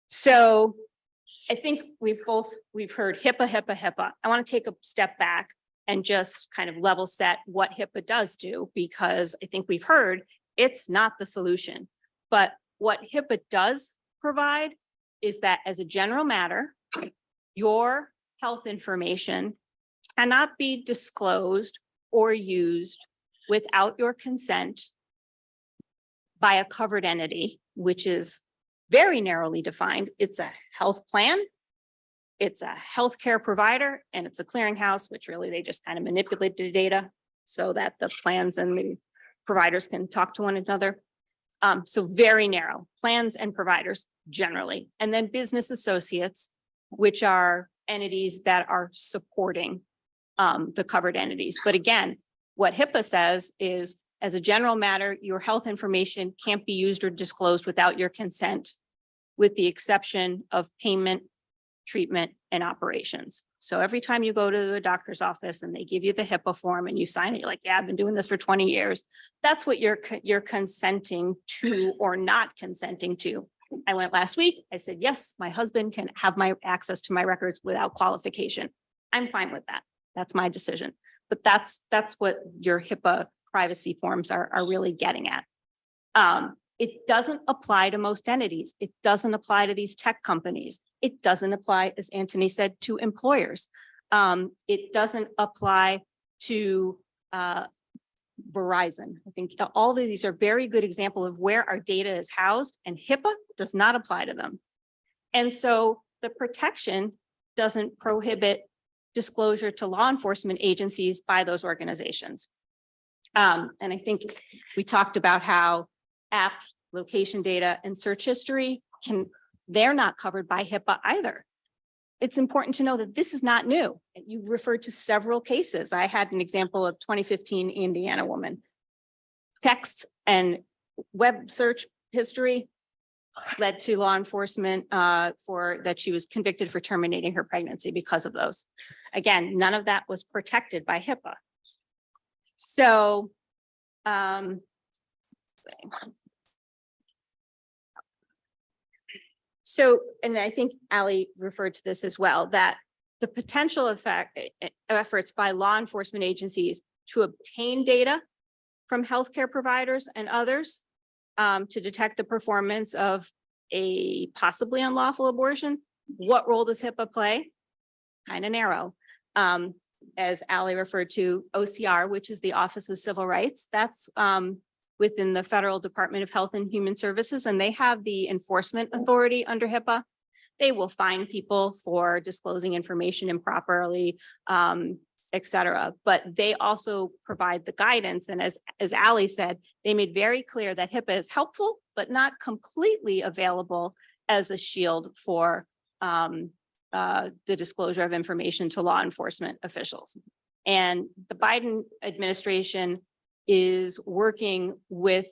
So I think we've heard HIPAA. I want to take a step back and just kind of level set what HIPAA does do, because I think we've heard it's not the solution. But what HIPAA does provide is that as a general matter, your health information cannot be disclosed or used without your consent by a covered entity, which is very narrowly defined. It's a health plan, it's a healthcare provider, and it's a clearinghouse, which really they just kind of manipulate the data so that the plans and the providers can talk to one another. So very narrow, plans and providers generally, and then business associates, which are entities that are supporting the covered entities. But again, what HIPAA says is, as a general matter, your health information can't be used or disclosed without your consent, with the exception of payment, treatment, and operations. So every time you go to the doctor's office and they give you the HIPAA form and you sign it, you're like, yeah, I've been doing this for 20 years. That's what you're consenting to or not consenting to. I went last week. I said, yes, my husband can have my access to my records without qualification. I'm fine with that. That's my decision. But that's what your HIPAA privacy forms are really getting at. It doesn't apply to most entities. It doesn't apply to these tech companies. It doesn't apply, as Antony said, to employers. It doesn't apply to Verizon. I think all of these are very good examples of where our data is housed, and HIPAA does not apply to them. And so the protection doesn't prohibit disclosure to law enforcement agencies by those organizations. And I think we talked about how app location data and search history they're not covered by HIPAA either. It's important to know that this is not new. You referred to several cases. I had an example of 2015 Indiana woman. Texts and web search history led to law enforcement for that she was convicted for terminating her pregnancy because of those. Again, none of that was protected by HIPAA. So, and I think Allie referred to this as well, that the potential efforts by law enforcement agencies to obtain data from healthcare providers and others to detect the performance of a possibly unlawful abortion. What role does HIPAA play? Kind of narrow. As Allie referred to, OCR, which is the Office of Civil Rights, that's within the Federal Department of Health and Human Services, and they have the enforcement authority under HIPAA. They will fine people for disclosing information improperly, et cetera. But they also provide the guidance. And as Allie said, they made very clear that HIPAA is helpful, but not completely available as a shield for the disclosure of information to law enforcement officials. And the Biden administration is working with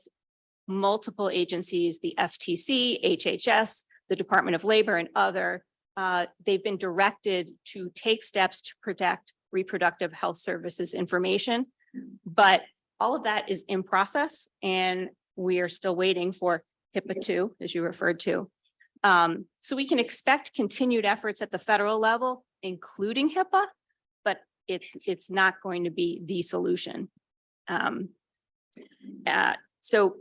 multiple agencies, the FTC, HHS, the Department of Labor, and other. They've been directed to take steps to protect reproductive health services information, but all of that is in process, and we are still waiting for HIPAA 2, as you referred to. So we can expect continued efforts at the federal level, including HIPAA, but it's not going to be the solution. So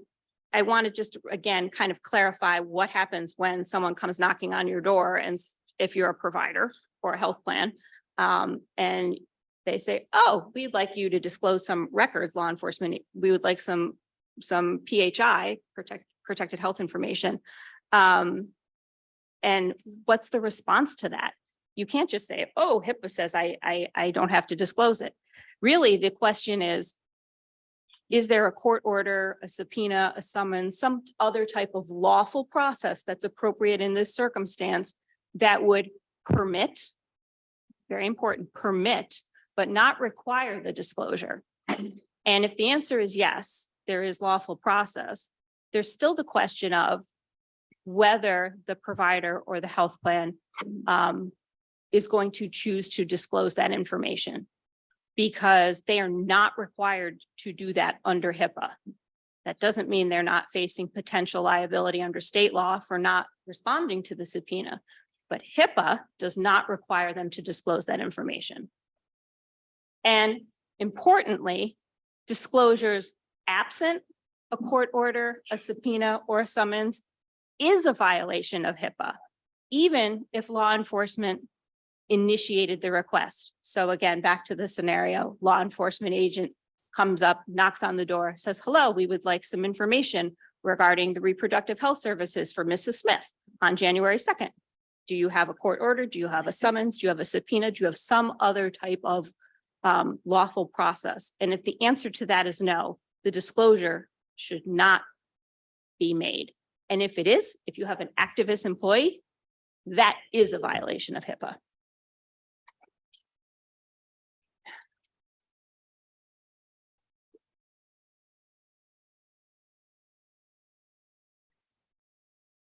I want to just, again, kind of clarify what happens when someone comes knocking on your door, and if you're a provider or a health plan, and they say, oh, we'd like you to disclose some records, law enforcement, we would like some PHI, protected health information. And what's the response to that? You can't just say, oh, HIPAA says I don't have to disclose it. Really, the question is there a court order, a subpoena, a summons, some other type of lawful process that's appropriate in this circumstance that would permit, very important, permit, but not require the disclosure? And if the answer is yes, there is lawful process, there's still the question of whether the provider or the health plan is going to choose to disclose that information, because they are not required to do that under HIPAA. That doesn't mean they're not facing potential liability under state law for not responding to the subpoena, but HIPAA does not require them to disclose that information. And importantly, disclosures absent a court order, a subpoena, or a summons is a violation of HIPAA, even if law enforcement initiated the request. So again, back to the scenario, law enforcement agent comes up, knocks on the door, says, hello, we would like some information regarding the reproductive health services for Mrs. Smith on January 2nd. Do you have a court order? Do you have a summons? Do you have a subpoena? Do you have some other type of lawful process? And if the answer to that is no, the disclosure should not be made. And if it is, if you have an activist employee, that is a violation of HIPAA.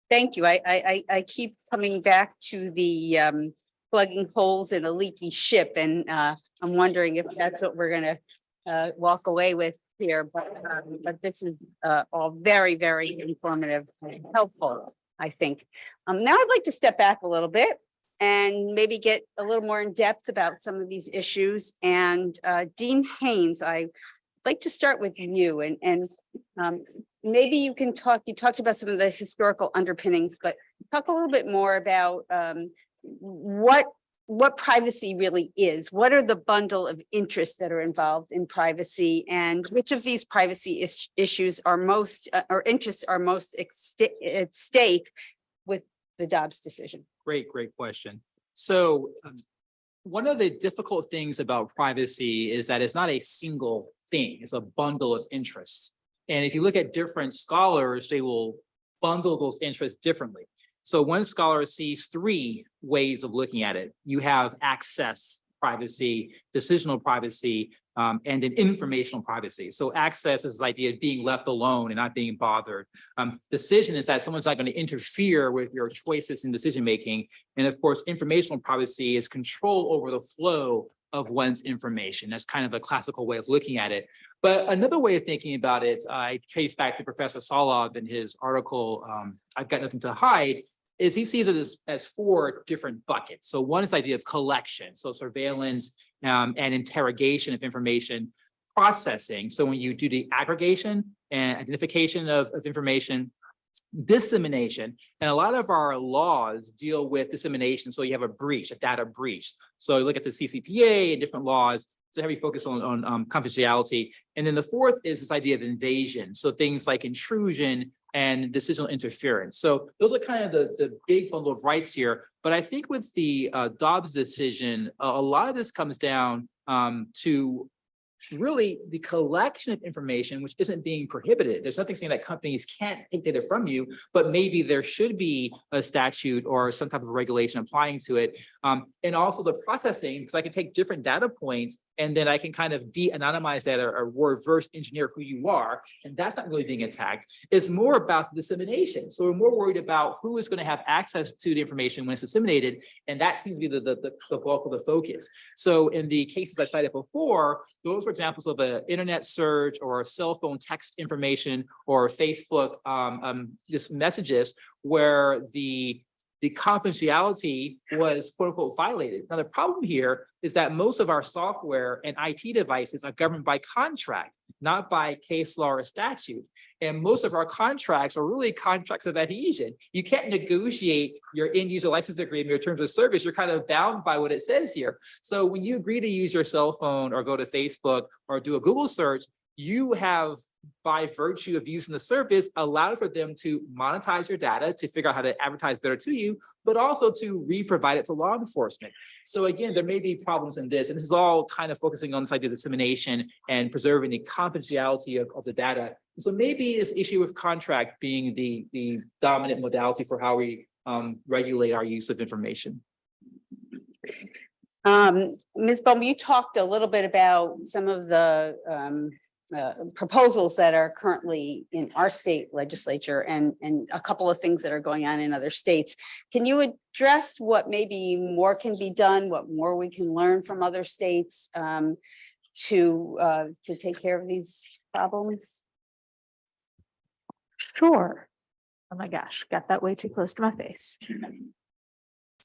Thank you. I keep coming back to the plugging holes in a leaky ship, and I'm wondering if that's what we're going to walk away with here. But this is all very, very informative and helpful, I think. Now I'd like to step back a little bit and maybe get a little more in depth about some of these issues. And Dean Haynes, I'd like to start with you, and maybe you can talk, you talked about some of the historical underpinnings, but talk a little bit more about what privacy really is. What are the bundle of interests that are involved in privacy, and which of these privacy issues are most, or interests are most at stake with the Dobbs decision? Great question. So one of the difficult things about privacy is that it's not a single thing, it's a bundle of interests. And if you look at different scholars, they will bundle those interests differently. So one scholar sees three ways of looking at it. You have access privacy, decisional privacy, and then informational privacy. So access is this idea of being left alone and not being bothered. Decision is that someone's not going to interfere with your choices in decision-making. And of course, informational privacy is control over the flow of one's information. That's kind of a classical way of looking at it. But another way of thinking about it, I trace back to Professor Solov in his article, I've Got Nothing to Hide, is he sees it as four different buckets. So one is the idea of collection, so surveillance and interrogation of information, processing. So when you do the aggregation and identification of information, dissemination, and a lot of our laws deal with dissemination. So you have a breach, a data breach. So you look at the CCPA and different laws, it's a heavy focus on confidentiality. And then the fourth is this idea of invasion. So things like intrusion, and decisional interference. So those are kind of the big bundle of rights here. But I think with the Dobbs decision, a lot of this comes down to really the collection of information, which isn't being prohibited. There's nothing saying that companies can't take data from you, but maybe there should be a statute or some type of regulation applying to it. And also the processing, because I can take different data points and then I can kind of de-anonymize that or reverse engineer who you are. And that's not really being attacked. It's more about dissemination. So we're more worried about who is going to have access to the information when it's disseminated. And that seems to be the bulk of the focus. So in the cases I cited before, those were examples of an internet search or cell phone text information or Facebook just messages where the confidentiality was quote unquote violated. Now, the problem here is that most of our software and IT devices are governed by contract, not by case law or statute. And most of our contracts are really contracts of adhesion. You can't negotiate your end user license agreement, your terms of service. You're kind of bound by what it says here. So when you agree to use your cell phone or go to Facebook or do a Google search, you have, by virtue of using the service, allowed for them to monetize your data to figure out how to advertise better to you, but also to re-provide it to law enforcement. So again, there may be problems in this, and this is all kind of focusing on this idea of dissemination and preserving the confidentiality of the data. So maybe this issue with contract being the dominant modality for how we regulate our use of information. Ms. Bohm, you talked a little bit about some of the proposals that are currently in our state legislature and a couple of things that are going on in other states. Can you address what maybe more can be done, what more we can learn from other states to take care of these problems? Sure. Oh my gosh, got that way too close to my face.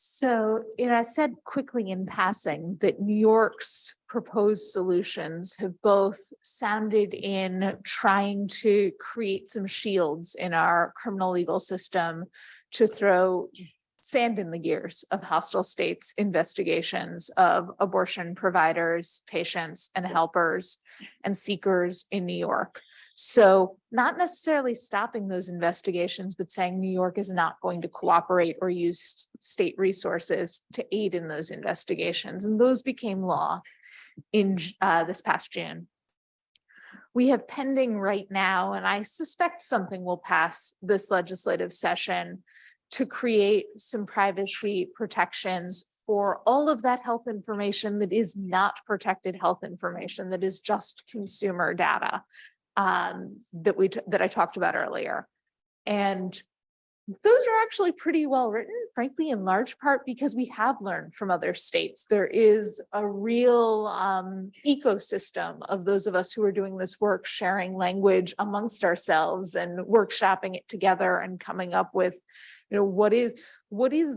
So, I said quickly in passing that New York's proposed solutions have both sounded in trying to create some shields in our criminal legal system to throw sand in the gears of hostile states' investigations of abortion providers, patients, and helpers and seekers in New York. So not necessarily stopping those investigations, but saying New York is not going to cooperate or use state resources to aid in those investigations. And those became law in this past June. We have pending right now, and I suspect something will pass this legislative session, to create some privacy protections for all of that health information that is not protected health information, that is just consumer data. That I talked about earlier. And those are actually pretty well written, frankly, in large part because we have learned from other states. There is a real ecosystem of those of us who are doing this work, sharing language amongst ourselves and workshopping it together and coming up with, what is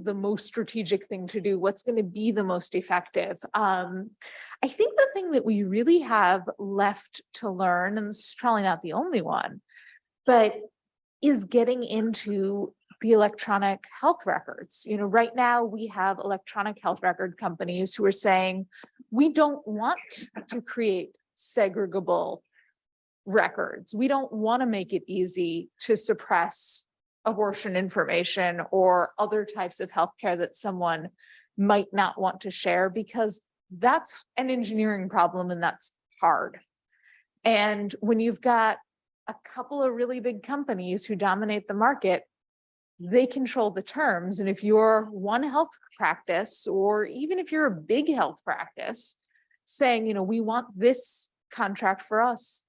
the most strategic thing to do? What's going to be the most effective? I think the thing that we really have left to learn, and this is probably not the only one, but is getting into the electronic health records. Right now we have electronic health record companies who are saying, we don't want to create segregable records. We don't want to make it easy to suppress abortion information or other types of healthcare that someone might not want to share, because that's an engineering problem and that's hard. And when you've got a couple of really big companies who dominate the market, they control the terms. And if you're one health practice, or even if you're a big health practice saying, we want this contract for us,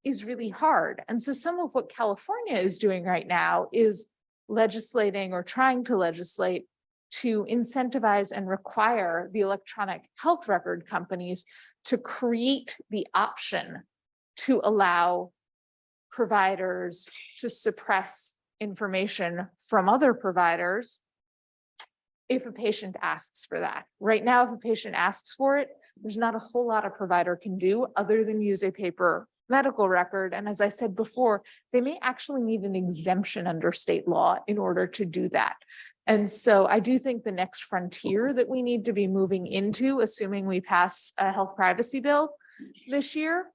is really hard. And so some of what California is doing right now is legislating or trying to legislate to incentivize and require the electronic health record companies to create the option to allow providers to suppress information from other providers if a patient asks for that. Right now, if a patient asks for it, there's not a whole lot a provider can do other than use a paper medical record. And as I said before, they may actually need an exemption under state law in order to do that. And so I do think the next frontier that we need to be moving into, assuming we pass a health privacy bill this year,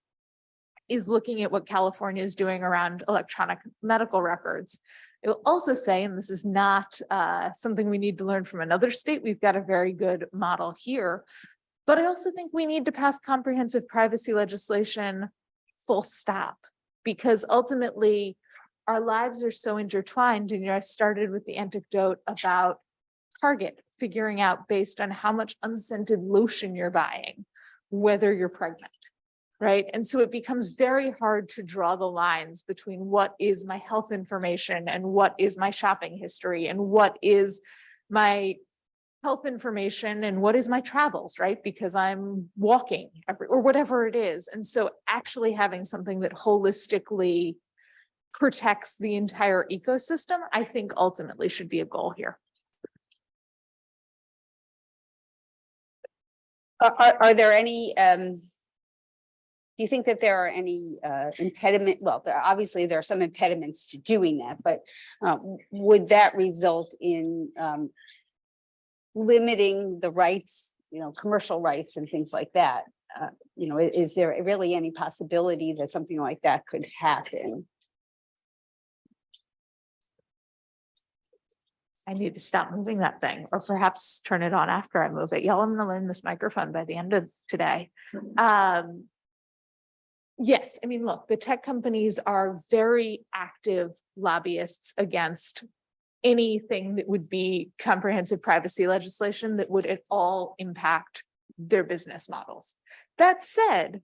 is looking at what California is doing around electronic medical records. It will also say, and this is not something we need to learn from another state, we've got a very good model here, but I also think we need to pass comprehensive privacy legislation full stop, because ultimately our lives are so intertwined. And I started with the anecdote about Target figuring out based on how much unscented lotion you're buying, whether you're pregnant, right? And so it becomes very hard to draw the lines between what is my health information and what is my shopping history and what is my health information and what is my travels, right? Because I'm walking or whatever it is. And so actually having something that holistically protects the entire ecosystem, I think ultimately should be a goal here. Are there any, do you think that there are any impediment? Well, obviously there are some impediments to doing that, but would that result in limiting the rights, commercial rights and things like that? Is there really any possibility that something like that could happen? I need to stop moving that thing, or perhaps turn it on after I move it. Y'all, I'm gonna learn this microphone by the end of today. Yes, I mean, look, the tech companies are very active lobbyists against anything that would be comprehensive privacy legislation that would at all impact their business models. That said,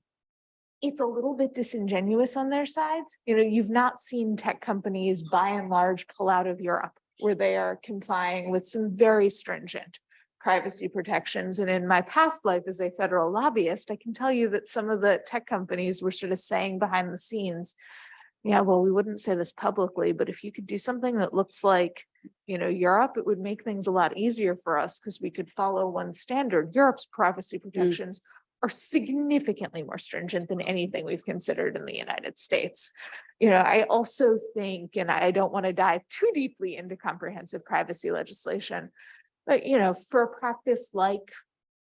it's a little bit disingenuous on their sides. You've not seen tech companies by and large pull out of Europe, where they are complying with some very stringent privacy protections. And in my past life as a federal lobbyist, I can tell you that some of the tech companies were sort of saying behind the scenes, yeah, well, we wouldn't say this publicly, but if you could do something that looks like, Europe, it would make things a lot easier for us because we could follow one standard. Europe's privacy protections are significantly more stringent than anything we've considered in the United States. I also think, and I don't want to dive too deeply into comprehensive privacy legislation, but, for a practice like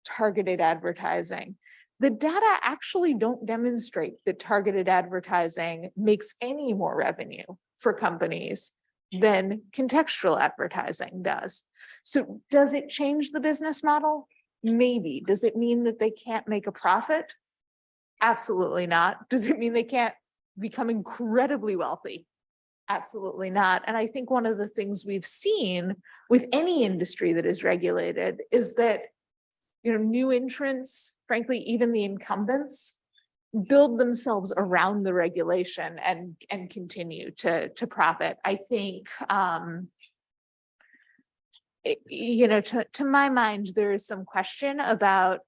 targeted advertising, the data actually don't demonstrate that targeted advertising makes any more revenue for companies than contextual advertising does. So does it change the business model? Maybe. Does it mean that they can't make a profit? Absolutely not. Does it mean they can't become incredibly wealthy? Absolutely not. And I think one of the things we've seen with any industry that is regulated is that, new entrants, frankly, even the incumbents, build themselves around the regulation and continue to profit. I think, to my mind, there is some question about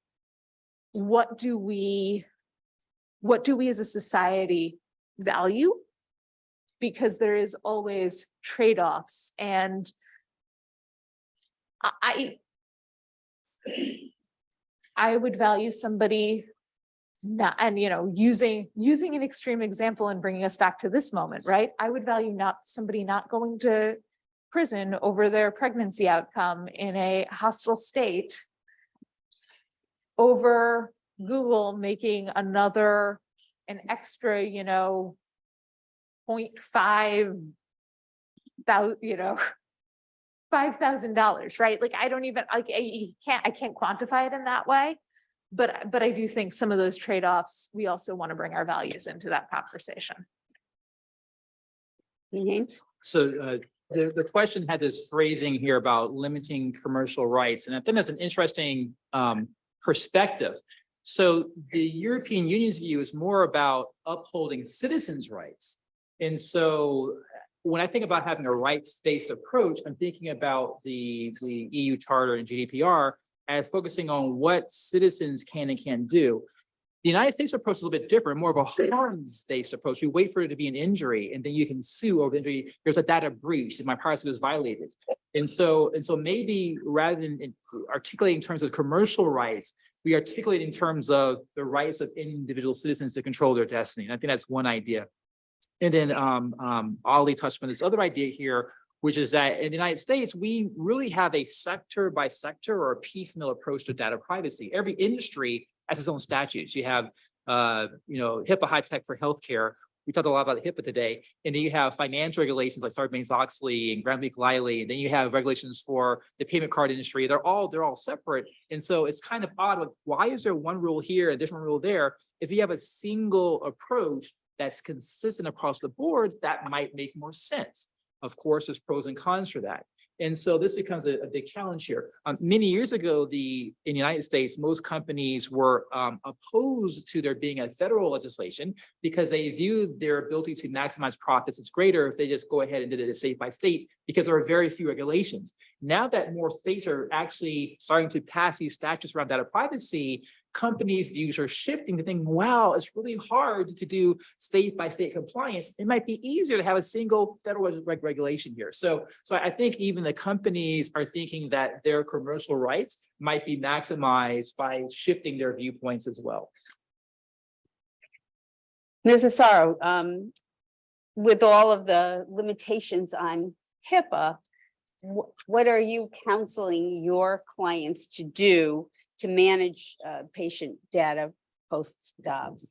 what do we as a society value, because there is always trade-offs. And I would value somebody not, and using an extreme example and bringing us back to this moment, right? I would value somebody not going to prison over their pregnancy outcome in a hostile state over Google making an extra, $5,000, right? Like, I don't even, I can't quantify it in that way. But I do think some of those trade-offs, we also want to bring our values into that conversation. So the question had this phrasing here about limiting commercial rights, and I think that's an interesting perspective. So the European Union's view is more about upholding citizens' rights. And so when I think about having a rights-based approach, I'm thinking about the EU Charter and GDPR as focusing on what citizens can and can't do. The United States approach is a little bit different, more of a harms-based approach. You wait for it to be an injury, and then you can sue over the injury. There's a data breach, and my privacy was violated. And so maybe rather than articulating in terms of commercial rights, we articulate in terms of the rights of individual citizens to control their destiny. And I think that's one idea. And then Allie touched on this other idea here, which is that in the United States, we really have a sector by sector or a piecemeal approach to data privacy. Every industry has its own statutes. You have HIPAA high tech for healthcare. We talked a lot about HIPAA today. And then you have financial regulations like Sarbanes-Oxley and Graham-Leach-Riley. And then you have regulations for the payment card industry. They're all separate. And so it's kind of odd. Like, why is there one rule here, a different rule there? If you have a single approach that's consistent across the board, that might make more sense. Of course, there's pros and cons for that. And so this becomes a big challenge here. Many years ago, in the United States, most companies were opposed to there being a federal legislation because they viewed their ability to maximize profits as greater if they just go ahead and did it state by state, because there are very few regulations. Now that more states are actually starting to pass these statutes around data privacy, companies' views are shifting to think, wow, it's really hard to do state by state compliance. It might be easier to have a single federal regulation here. So I think even the companies are thinking that their commercial rights might be maximized by shifting their viewpoints as well. Ms. Asaro, with all of the limitations on HIPAA, what are you counseling your clients to do to manage patient data post-Dobbs?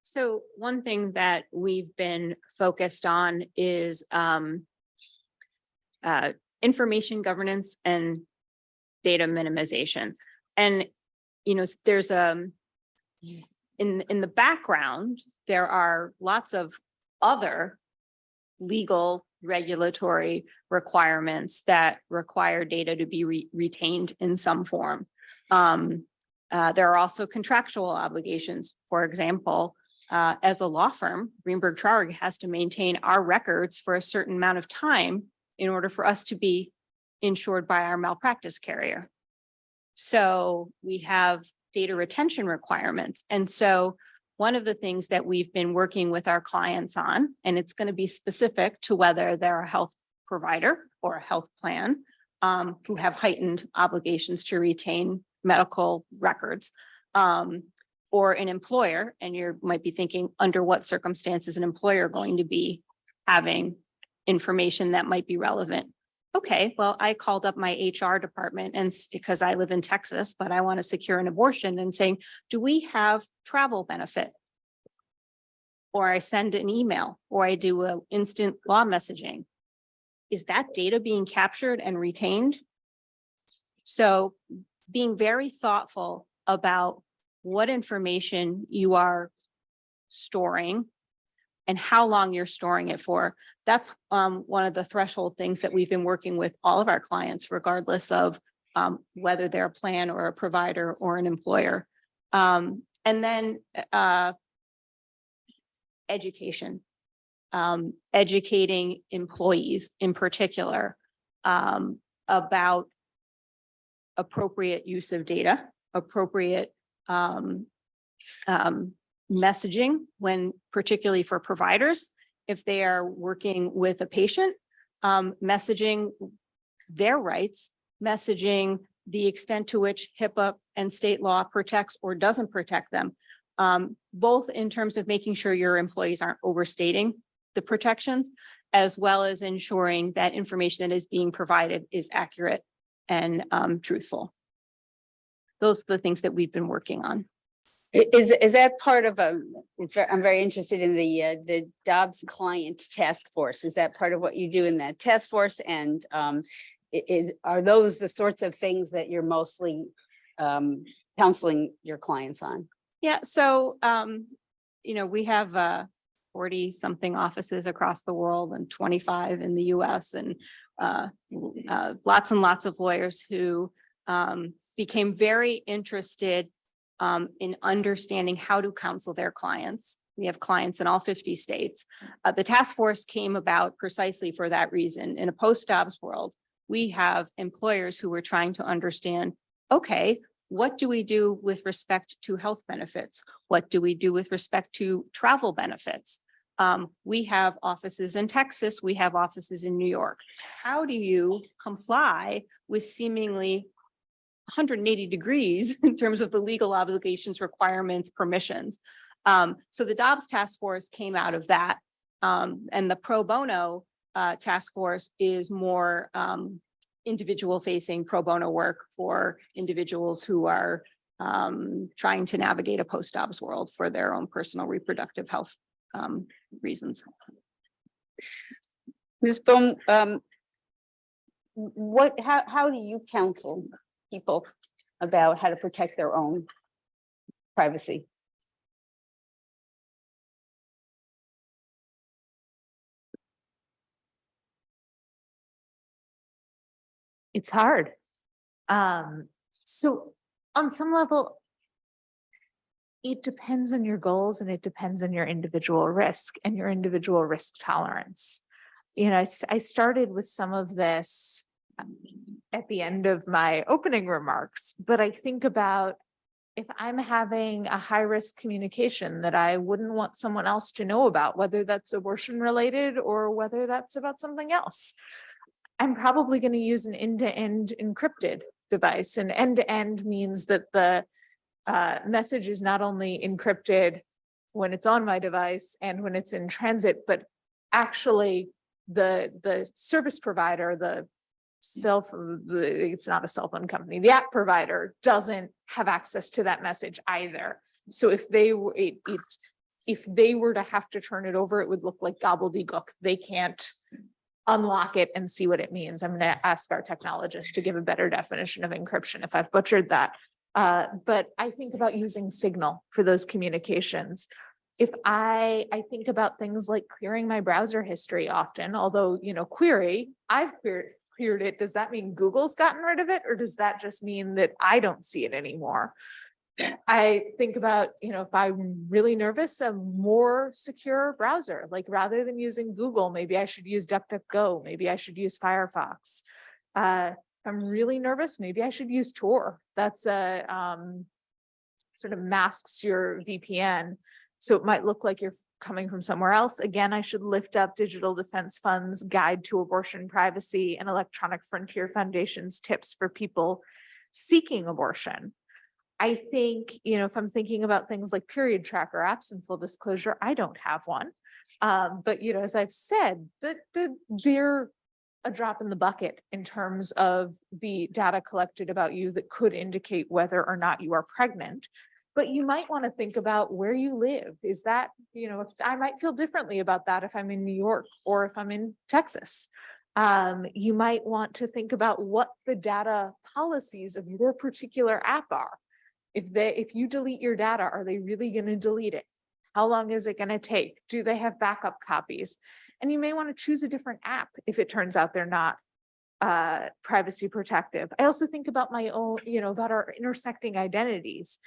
So one thing that we've been focused on is information governance and data minimization. And, there's in the background, there are lots of other legal regulatory requirements that require data to be retained in some form. There are also contractual obligations. For example, as a law firm, Greenberg Traurig has to maintain our records for a certain amount of time in order for us to be insured by our malpractice carrier. So we have data retention requirements. And so one of the things that we've been working with our clients on, and it's going to be specific to whether they're a health provider or a health plan who have heightened obligations to retain medical records, or an employer, and you might be thinking, under what circumstances an employer going to be having information that might be relevant. Okay, well, I called up my HR department and because I live in Texas, but I want to secure an abortion, and saying, do we have travel benefit? Or I send an email, or I do an instant law messaging. Is that data being captured and retained? So being very thoughtful about what information you are storing and how long you're storing it for. That's one of the threshold things that we've been working with all of our clients, regardless of whether they're a plan or a provider or an employer. And then education, educating employees in particular about appropriate use of data, appropriate messaging when, particularly for providers, if they are working with a patient, messaging their rights, messaging the extent to which HIPAA and state law protects or doesn't protect them, both in terms of making sure your employees aren't overstating the protections, as well as ensuring that information that is being provided is accurate and truthful. Those are the things that we've been working on. Is that part of I'm very interested in the Dobbs client task force. Is that part of what you do in that task force? And are those the sorts of things that you're mostly counseling your clients on? Yeah, so we have 40 something offices across the world and 25 in the US, and lots and lots of lawyers who became very interested in understanding how to counsel their clients. We have clients in all 50 states. The task force came about precisely for that reason. In a post-Dobbs world, we have employers who were trying to understand, okay, what do we do with respect to health benefits? What do we do with respect to travel benefits? We have offices in Texas, we have offices in New York. How do you comply with seemingly 180 degrees in terms of the legal obligations, requirements, permissions? So the Dobbs task force came out of that. And the pro bono task force is more individual facing pro bono work for individuals who are trying to navigate a post-Dobbs world for their own personal reproductive health reasons. Ms. Bohm, how do you counsel people about how to protect their own privacy? It's hard. So on some level, it depends on your goals and it depends on your individual risk and your individual risk tolerance. You know, I started with some of this at the end of my opening remarks, but I think about if I'm having a high risk communication that I wouldn't want someone else to know about, whether that's abortion related or whether that's about something else, I'm probably going to use an end-to-end encrypted device. And end-to-end means that the message is not only encrypted when it's on my device and when it's in transit, but actually the service provider, it's not a cell phone company, the app provider doesn't have access to that message either. So if they were to have to turn it over, it would look like gobbledygook. They can't unlock it and see what it means. I'm going to ask our technologist to give a better definition of encryption if I've butchered that. But I think about using Signal for those communications. If I think about things like clearing my browser history often, although, you know, I've cleared it. Does that mean Google's gotten rid of it? Or does that just mean that I don't see it anymore? I think about, you know, if I'm really nervous, a more secure browser, like rather than using Google, maybe I should use DuckDuckGo. Maybe I should use Firefox. If I'm really nervous, maybe I should use Tor. That's sort of masks your VPN. So it might look like you're coming from somewhere else. Again, I should lift up Digital Defense Fund's Guide to Abortion Privacy and Electronic Frontier Foundation's tips for people seeking abortion. I think, you know, if I'm thinking about things like period tracker apps, and full disclosure, I don't have one. But, you know, as I've said, they're a drop in the bucket in terms of the data collected about you that could indicate whether or not you are pregnant. But you might want to think about where you live. Is that, you know, if I might feel differently about that if I'm in New York or if I'm in Texas. You might want to think about what the data policies of your particular app are. If you delete your data, are they really going to delete it? How long is it going to take? Do they have backup copies? And you may want to choose a different app if it turns out they're not privacy protective. I also think about my own, you know, about our intersecting identities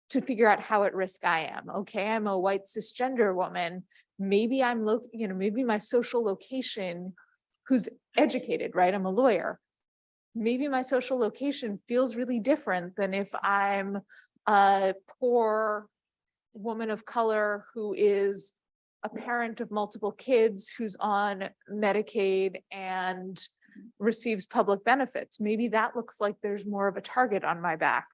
to figure out how at risk I am. Okay, I'm a white cisgender woman. Maybe maybe my social location, who's educated, right? I'm a lawyer. Maybe my social location feels really different than if I'm a poor woman of color who is a parent of multiple kids, who's on Medicaid and receives public benefits. Maybe that looks like there's more of a target on my back.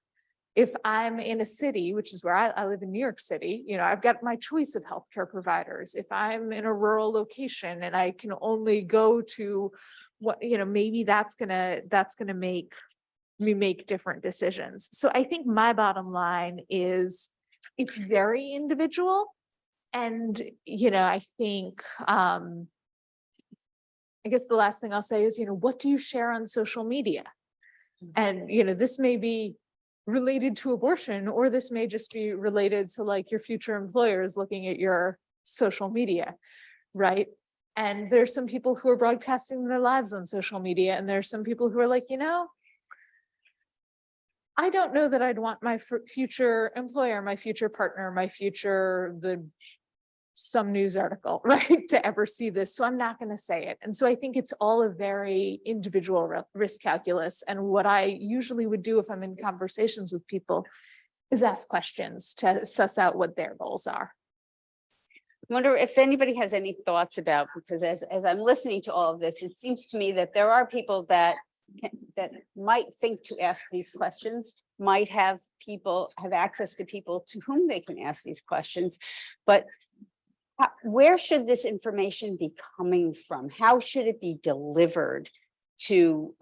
If I'm in a city, which is where I live in New York City, you know, I've got my choice of healthcare providers. If I'm in a rural location and I can only go to what, you know, maybe that's gonna make me make different decisions. So I think my bottom line is it's very individual. And, you know, I think, I guess the last thing I'll say is, you know, what do you share on social media? And, you know, this may be related to abortion, or this may just be related to like your future employers looking at your social media, right? And there's some people who are broadcasting their lives on social media, and there's some people who are like, you know, I don't know that I'd want my future employer, my future partner, some news article, right, to ever see this. So I'm not going to say it. And so I think it's all a very individual risk calculus. And what I usually would do if I'm in conversations with people is ask questions to suss out what their goals are. I wonder if anybody has any thoughts about, because as I'm listening to all of this, it seems to me that there are people that might think to ask these questions, might have access to people to whom they can ask these questions, but where should this information be coming from? How should it be delivered to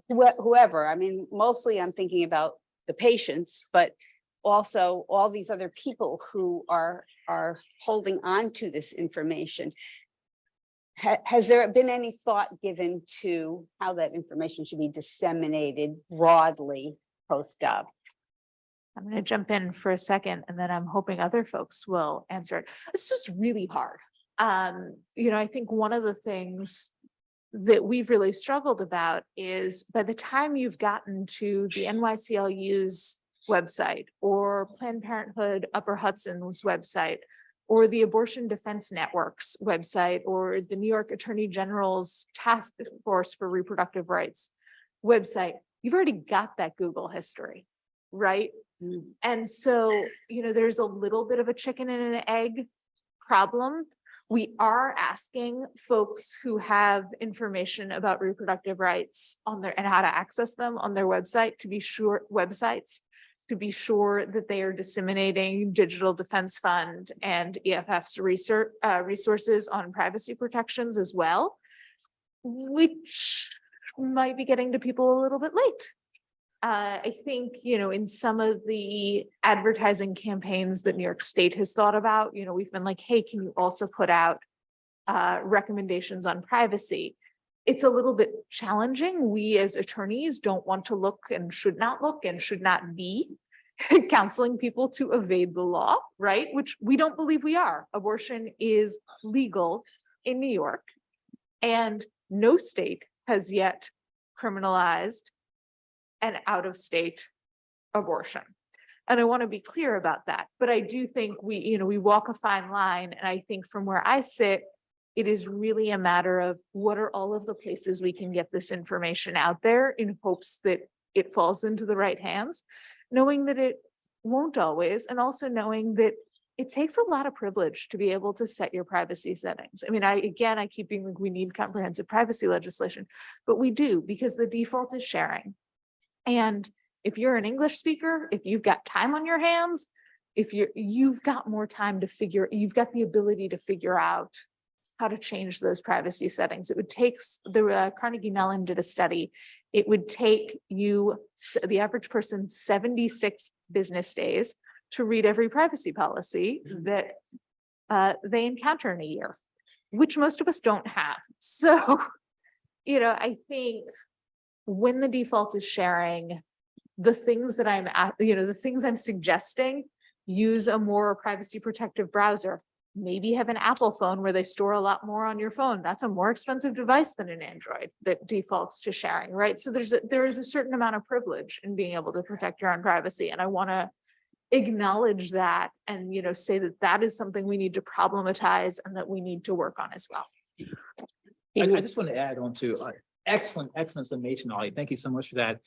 whoever? I mean, mostly I'm thinking about the patients, but also all these other people who are holding on to this information. Has there been any thought given to how that information should be disseminated broadly post-Dobbs? I'm going to jump in for a second and then I'm hoping other folks will answer it. It's just really hard. I think one of the things that we've really struggled about is by the time you've gotten to the NYCLU's website or Planned Parenthood Upper Hudson's website or the Abortion Defense Network's website or the New York Attorney General's Task Force for Reproductive Rights website, you've already got that Google history, right? And so, there's a little bit of a chicken and an egg problem. We are asking folks who have information about reproductive rights on their and how to access them on their website to be sure that they are disseminating Digital Defense Fund and EFF's resources on privacy protections as well, which might be getting to people a little bit late. I think, in some of the advertising campaigns that New York State has thought about, we've been like, hey, can you also put out recommendations on privacy? It's a little bit challenging. We as attorneys don't want to look and should not be counseling people to evade the law, right? Which we don't believe we are. Abortion is legal in New York, and no state has yet criminalized an out-of-state abortion. And I want to be clear about that. But I do think we walk a fine line. And I think from where I sit, it is really a matter of what are all of the places we can get this information out there in hopes that it falls into the right hands, knowing that it won't always, and also knowing that it takes a lot of privilege to be able to set your privacy settings. I mean, I keep being like, we need comprehensive privacy legislation, but we do, because the default is sharing. And if you're an English speaker, if you've got time on your hands, if you've got more time to you've got the ability to figure out how to change those privacy settings. It would take, the Carnegie Mellon did a study. It would take you, the average person, 76 business days to read every privacy policy that they encounter in a year, which most of us don't have. So, I think when the default is sharing, the things that the things I'm suggesting, use a more privacy protective browser. Maybe have an Apple phone where they store a lot more on your phone. That's a more expensive device than an Android that defaults to sharing, right? So there is a certain amount of privilege in being able to protect your own privacy. And I want to acknowledge that and, say that that is something we need to problematize and that we need to work on as well. I just want to add on to excellent summation, Allie. Thank you so much for that.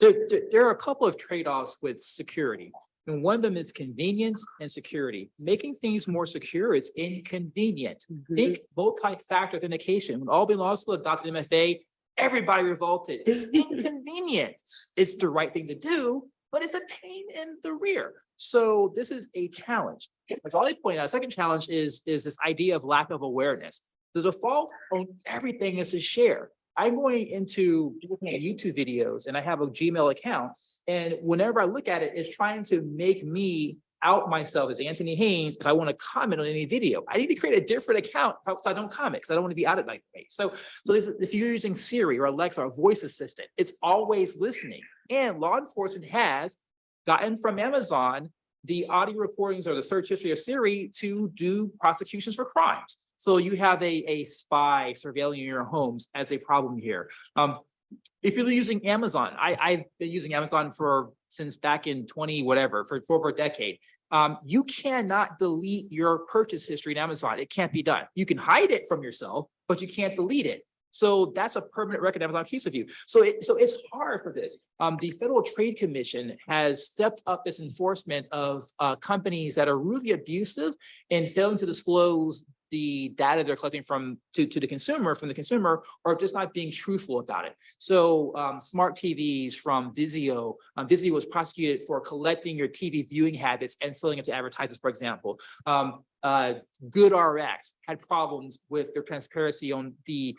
There are a couple of trade-offs with security. And one of them is convenience and security. Making things more secure is inconvenient. Think multi-factor authentication. When Albany Law School adopted MFA, everybody revolted. It's inconvenient. It's the right thing to do, but it's a pain in the rear. So this is a challenge. As Allie pointed out, a second challenge is this idea of lack of awareness. The default on everything is to share. I'm going into looking at YouTube videos and I have a Gmail account. And whenever I look at it, it's trying to make me out myself as Antony Haynes if I want to comment on any video. I need to create a different account so I don't comment because I don't want to be outed like me. So if you're using Siri or Alexa or a voice assistant, it's always listening. And law enforcement has gotten from Amazon the audio recordings or the search history of Siri to do prosecutions for crimes. So you have a spy surveilling your homes as a problem here. If you're using Amazon, I've been using Amazon since back in for over a decade. You cannot delete your purchase history in Amazon. It can't be done. You can hide it from yourself, but you can't delete it. So that's a permanent record Amazon keeps of you. So it's hard for this. The Federal Trade Commission has stepped up its enforcement of companies that are really abusive and failing to disclose the data they're collecting from the consumer, or just not being truthful about it. So smart TVs from Vizio. Vizio was prosecuted for collecting your TV viewing habits and selling it to advertisers, for example. GoodRx had problems with their transparency on the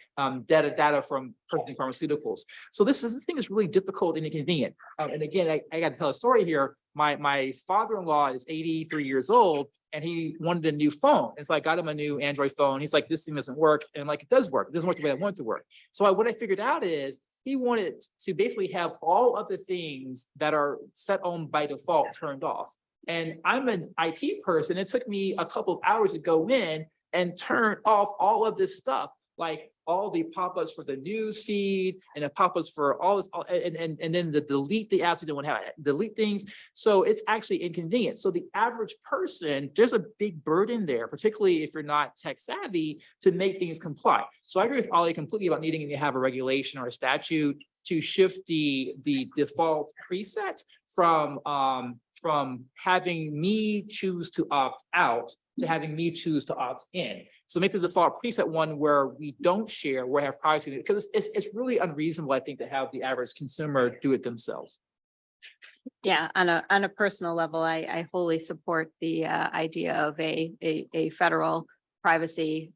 data from purchasing pharmaceuticals. So this thing is really difficult and inconvenient. And again, I got to tell a story here. My father-in-law is 83 years old, and he wanted a new phone. And so I got him a new Android phone. He's like, this thing doesn't work. And I'm like, it does work. It doesn't work the way I want it to work. So what I figured out is he wanted to basically have all of the things that are set on by default turned off. And I'm an IT person. It took me a couple of hours to go in and turn off all of this stuff, like all the pop-ups for the news feed and the pop-ups for all this, and then the delete the apps you don't want to have, delete things. So it's actually inconvenient. So the average person, there's a big burden there, particularly if you're not tech savvy, to make things comply. So I agree with Allie completely about needing to have a regulation or a statute to shift the default preset from having me choose to opt out to having me choose to opt in. So make the default preset one where we don't share, where we have privacy, because it's really unreasonable, I think, to have the average consumer do it themselves. Yeah, on a personal level, I wholly support the idea of a federal privacy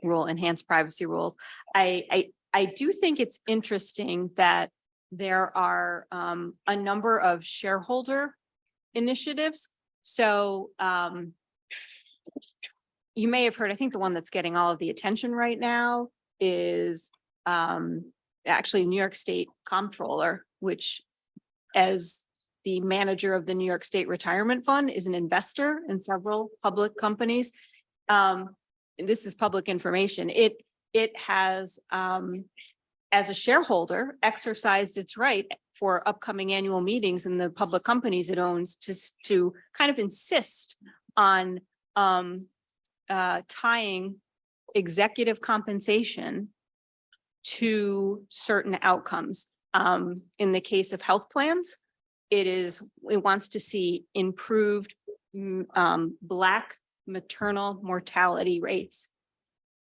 rule, enhanced privacy rules. I do think it's interesting that there are a number of shareholder initiatives. So you may have heard, I think the one that's getting all of the attention right now is actually New York State Comptroller, which as the manager of the New York State Retirement Fund is an investor in several public companies. And this is public information. It has, as a shareholder, exercised its right for upcoming annual meetings in the public companies it owns to kind of insist on tying executive compensation to certain outcomes. In the case of health plans, it wants to see improved Black maternal mortality rates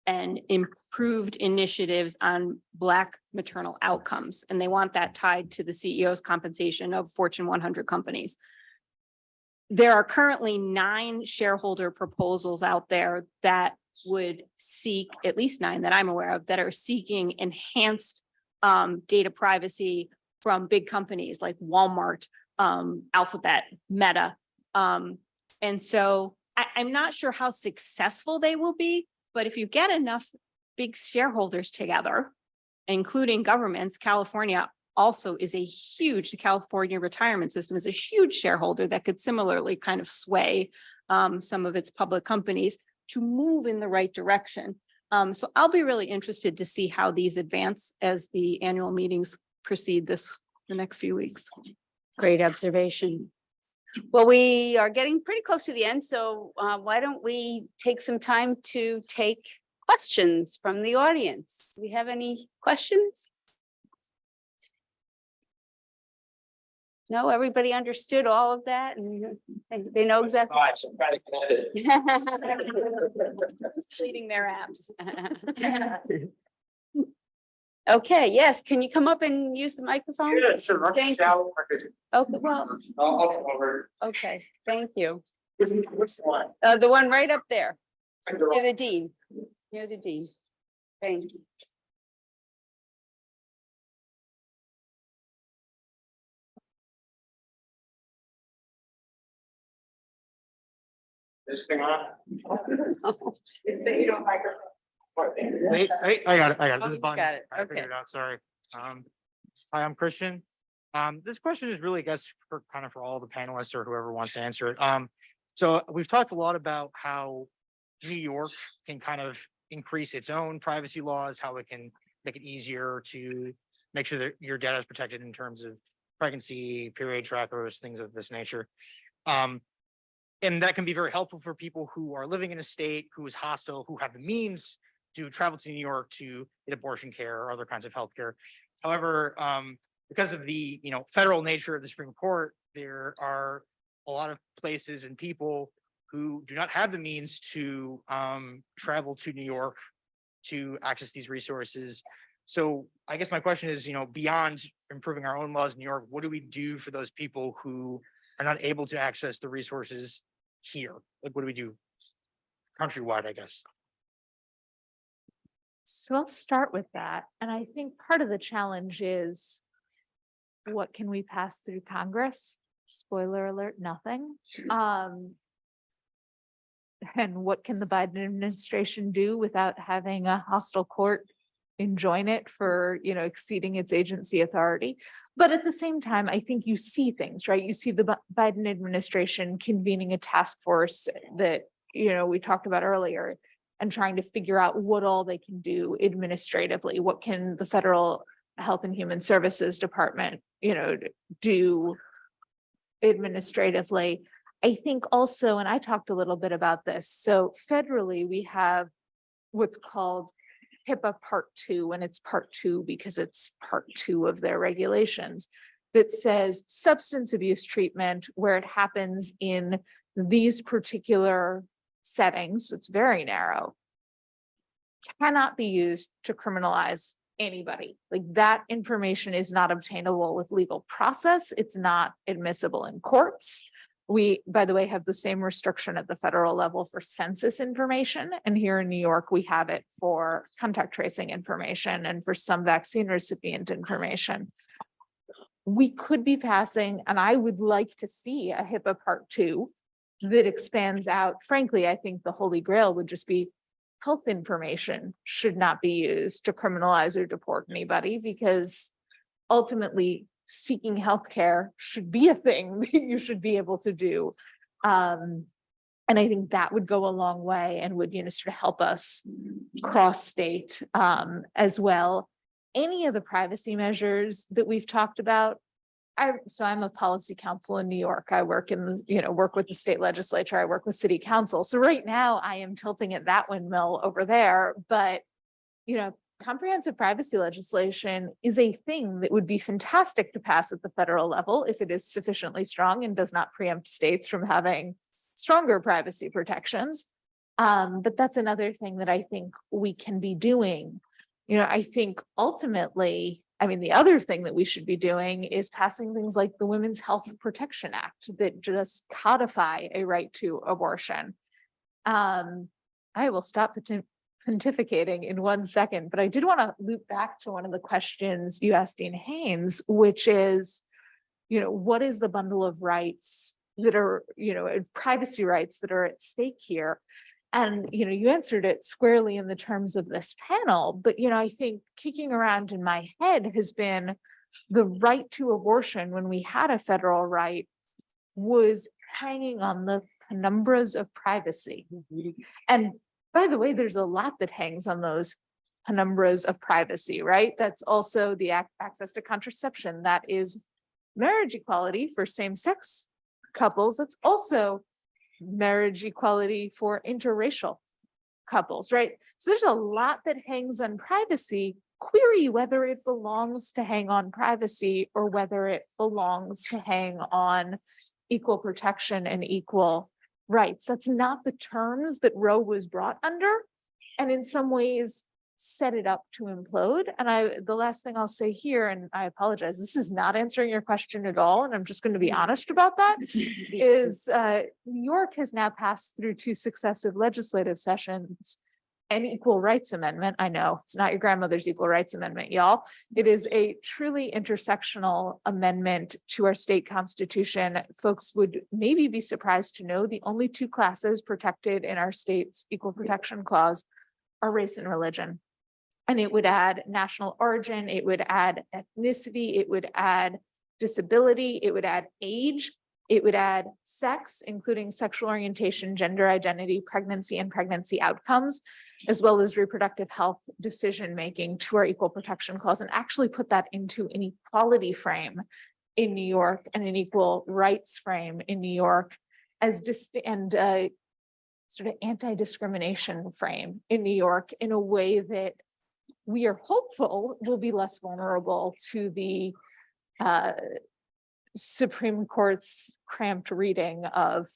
and improved initiatives on Black maternal outcomes. And they want that tied to the CEO's compensation of Fortune 100 companies. There are currently 9 shareholder proposals out there that would seek, at least 9 that I'm aware of, that are seeking enhanced data privacy from big companies like Walmart, Alphabet, Meta. And so I'm not sure how successful they will be, but if you get enough big shareholders together, including governments, California also is a huge, the California retirement system is a huge shareholder that could similarly kind of sway some of its public companies to move in the right direction. So I'll be really interested to see how these advance as the annual meetings proceed the next few weeks. Great observation. Well, we are getting pretty close to the end, so why don't we take some time to take questions from the audience? Do we have any questions? No, everybody understood all of that and they know exactly. Leading their apps. Okay, yes, can you come up and use the microphone? Yeah, sure. Thank you. Okay, well, I'll come over. okay, thank you. Which one? The one right up there, near the dean, near the dean. Thank you. This thing on? Wait, I got it. Oh, This is you Bonnie. got it. I figured Okay. it out, sorry. Hi, I'm Christian. This question is really, I guess, for all the panelists or whoever wants to answer it. So we've talked a lot about how New York can kind of increase its own privacy laws, how it can make it easier to make sure that your data is protected in terms of pregnancy, period trackers, things of this nature. And that can be very helpful for people who are living in a state who is hostile, who have the means to travel to New York to get abortion care or other kinds of health care. However, because of the federal nature of the Supreme Court, there are a lot of places and people who do not have the means to travel to New York to access these resources. So I guess my question is, beyond improving our own laws in New York, what do we do for those people who are not able to access the resources here? Like, what do we do countrywide, I guess? So I'll start with that. And I think part of the challenge is what can we pass through Congress? Spoiler alert, nothing. And what can the Biden administration do without having a hostile court enjoin it for, exceeding its agency authority? But at the same time, I think you see things, right? You see the Biden administration convening a task force that, we talked about earlier, and trying to figure out what all they can do administratively. What can the Federal Health and Human Services Department, do administratively? I think also, and I talked a little bit about this, so federally, we have what's called HIPAA Part 2, and it's Part 2 because it's Part 2 of their regulations, that says substance abuse treatment where it happens in these particular settings, it's very narrow, cannot be used to criminalize anybody. Like, that information is not obtainable with legal process. It's not admissible in courts. We, by the way, have the same restriction at the federal level for census information. And here in New York, we have it for contact tracing information and for some vaccine recipient information. We could be passing, and I would like to see a HIPAA Part 2 that expands out. Frankly, I think the Holy Grail would just be health information should not be used to criminalize or deport anybody, because ultimately seeking healthcare should be a thing that you should be able to do. And I think that would go a long way and would, sort of help us cross state as well. Any of the privacy measures that we've talked about, I'm a policy counsel in New York. I work work with the state legislature. I work with city council. So right now I am tilting at that windmill over there, but comprehensive privacy legislation is a thing that would be fantastic to pass at the federal level if it is sufficiently strong and does not preempt states from having stronger privacy protections. But that's another thing that I think we can be doing. I think ultimately, the other thing that we should be doing is passing things like the Women's Health Protection Act that just codify a right to abortion. I will stop pontificating in 1 second, but I did want to loop back to one of the questions you asked Dean Haynes, which is, what is the bundle of rights that are, privacy rights that are at stake here? And, you answered it squarely in the terms of this panel, but, I think kicking around in my head has been the right to abortion when we had a federal right was hanging on the penumbras of privacy. And by the way, there's a lot that hangs on those penumbras of privacy, right? That's also the access to contraception. That is marriage equality for same-sex couples. That's also marriage equality for interracial couples, right? So there's a lot that hangs on privacy. Query whether it belongs to hang on privacy or whether it belongs to hang on equal protection and equal rights. That's not the terms that Roe was brought under, and in some ways set it up to implode. And the last thing I'll say here, and I apologize, this is not answering your question at all, and I'm just going to be honest about that, is New York has now passed through 2 successive legislative sessions an equal rights amendment. I know it's not your grandmother's equal rights amendment, y'all. It is a truly intersectional amendment to our state constitution. Folks would maybe be surprised to know the only 2 classes protected in our state's equal protection clause are race and religion. And it would add national origin, it would add ethnicity, it would add disability, it would add age, it would add sex, including sexual orientation, gender identity, pregnancy and pregnancy outcomes, as well as reproductive health decision-making to our equal protection clause, and actually put that into an equality frame in New York and an equal rights frame in New York as sort of anti-discrimination frame in New York in a way that we are hopeful will be less vulnerable to the Supreme Court's cramped reading of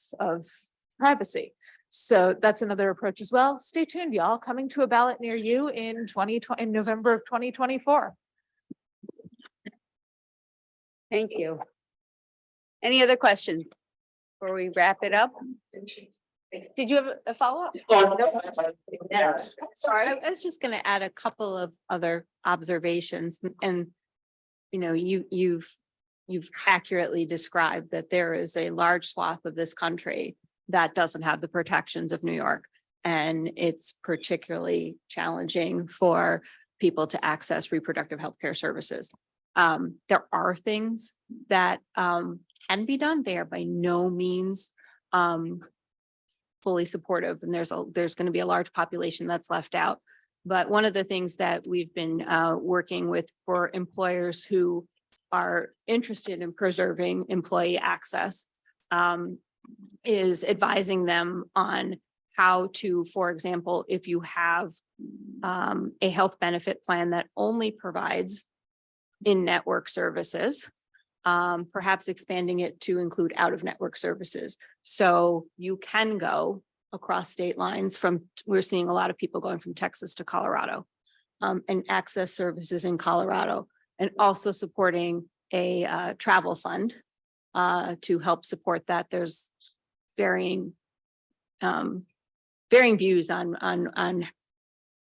privacy. So that's another approach as well. Stay tuned, y'all. Coming to a ballot near you in November of 2024. Thank you. Any other questions before we wrap it up? Did you have a follow-up? Sorry, I was just going to add a couple of other observations and, you know, you've accurately described that there is a large swath of this country that doesn't have the protections of New York. And it's particularly challenging for people to access reproductive health care services. There are things that can be done. They are by no means fully supportive, and there's going to be a large population that's left out. But one of the things that we've been working with for employers who are interested in preserving employee access is advising them on how to, for example, if you have a health benefit plan that only provides in-network services, perhaps expanding it to include out-of-network services. So you can go across state lines we're seeing a lot of people going from Texas to Colorado and access services in Colorado, and also supporting a travel fund to help support that. There's varying views on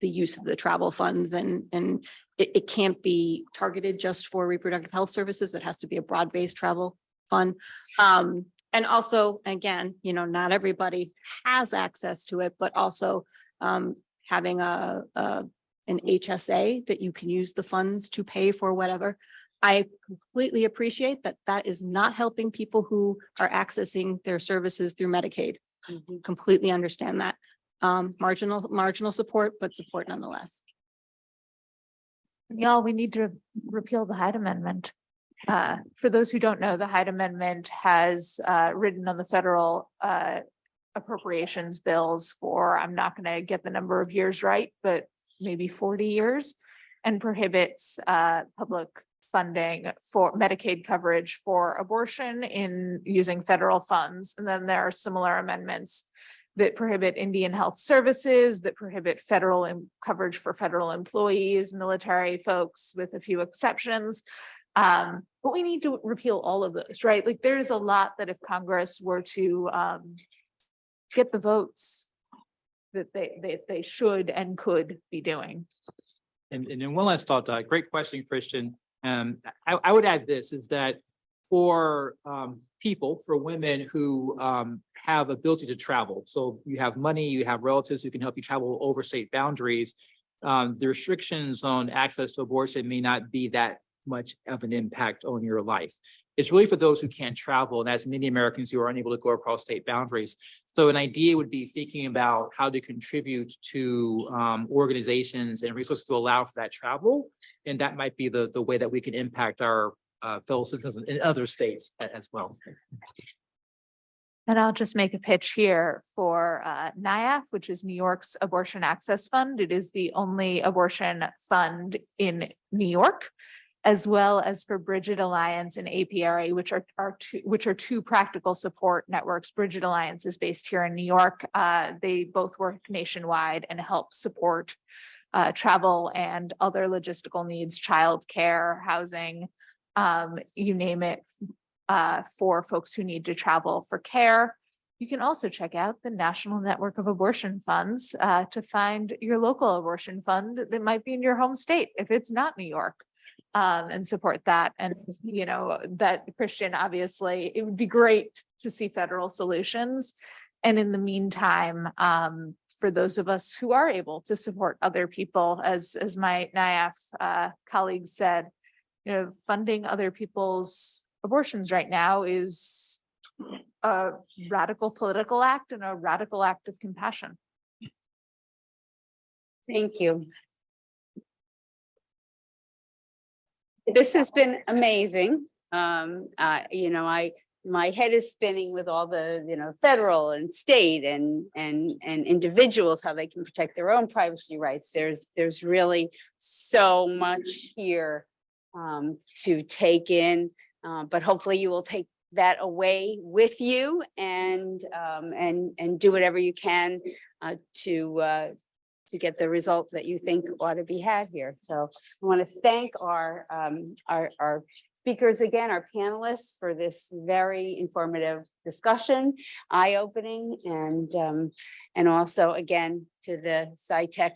the use of the travel funds, and it can't be targeted just for reproductive health services. It has to be a broad-based travel fund. And also, again, you know, not everybody has access to it, but also having an HSA that you can use the funds to pay for whatever. I completely appreciate that that is not helping people who are accessing their services through Medicaid. Completely understand that. Marginal support, but support nonetheless. Y'all, we need to repeal the Hyde Amendment. For those who don't know, the Hyde Amendment has written on the federal appropriations bills for, I'm not going to get the number of years right, but maybe 40 years, and prohibits public funding for Medicaid coverage for abortion in using federal funds. And then there are similar amendments that prohibit Indian health services, that prohibit federal coverage for federal employees, military folks, with a few exceptions. But we need to repeal all of those, right? Like, there's a lot that if Congress were to get the votes that they should and could be doing. And then one last thought, great question, Christian. I would add this, is that for people, for women who have ability to travel, so you have money, you have relatives who can help you travel over state boundaries, the restrictions on access to abortion may not be that much of an impact on your life. It's really for those who can't travel, and that's many Americans who are unable to go across state boundaries. So an idea would be thinking about how to contribute to organizations and resources to allow for that travel. And that might be the way that we can impact our fellow citizens in other states as well. And I'll just make a pitch here for NYAF, which is New York's Abortion Access Fund. It is the only abortion fund in New York, as well as for Bridget Alliance and APRA, which are two practical support networks. Bridget Alliance is based here in New York. They both work nationwide and help support travel and other logistical needs, childcare, housing, you name it, for folks who need to travel for care. You can also check out the National Network of Abortion Funds to find your local abortion fund that might be in your home state if it's not New York. And support that. And, you know, that, Christian, obviously, it would be great to see federal solutions. And in the meantime, for those of us who are able to support other people, as my NYAF colleagues said, you know, funding other people's abortions right now is a radical political act and a radical act of compassion. Thank you. This has been amazing. You know, my head is spinning with all the, you know, federal and state and individuals, how they can protect their own privacy rights. There's really so much here to take in, but hopefully you will take that away with you and do whatever you can to get the result that you think ought to be had here. So I want to thank our speakers again, our panelists, for this very informative discussion, eye-opening, and also again to the SciTech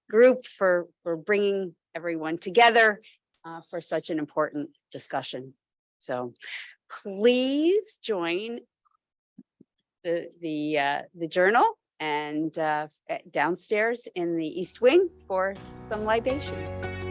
group for bringing everyone together for such an important discussion. So please join the journal and downstairs in the East Wing for some libations.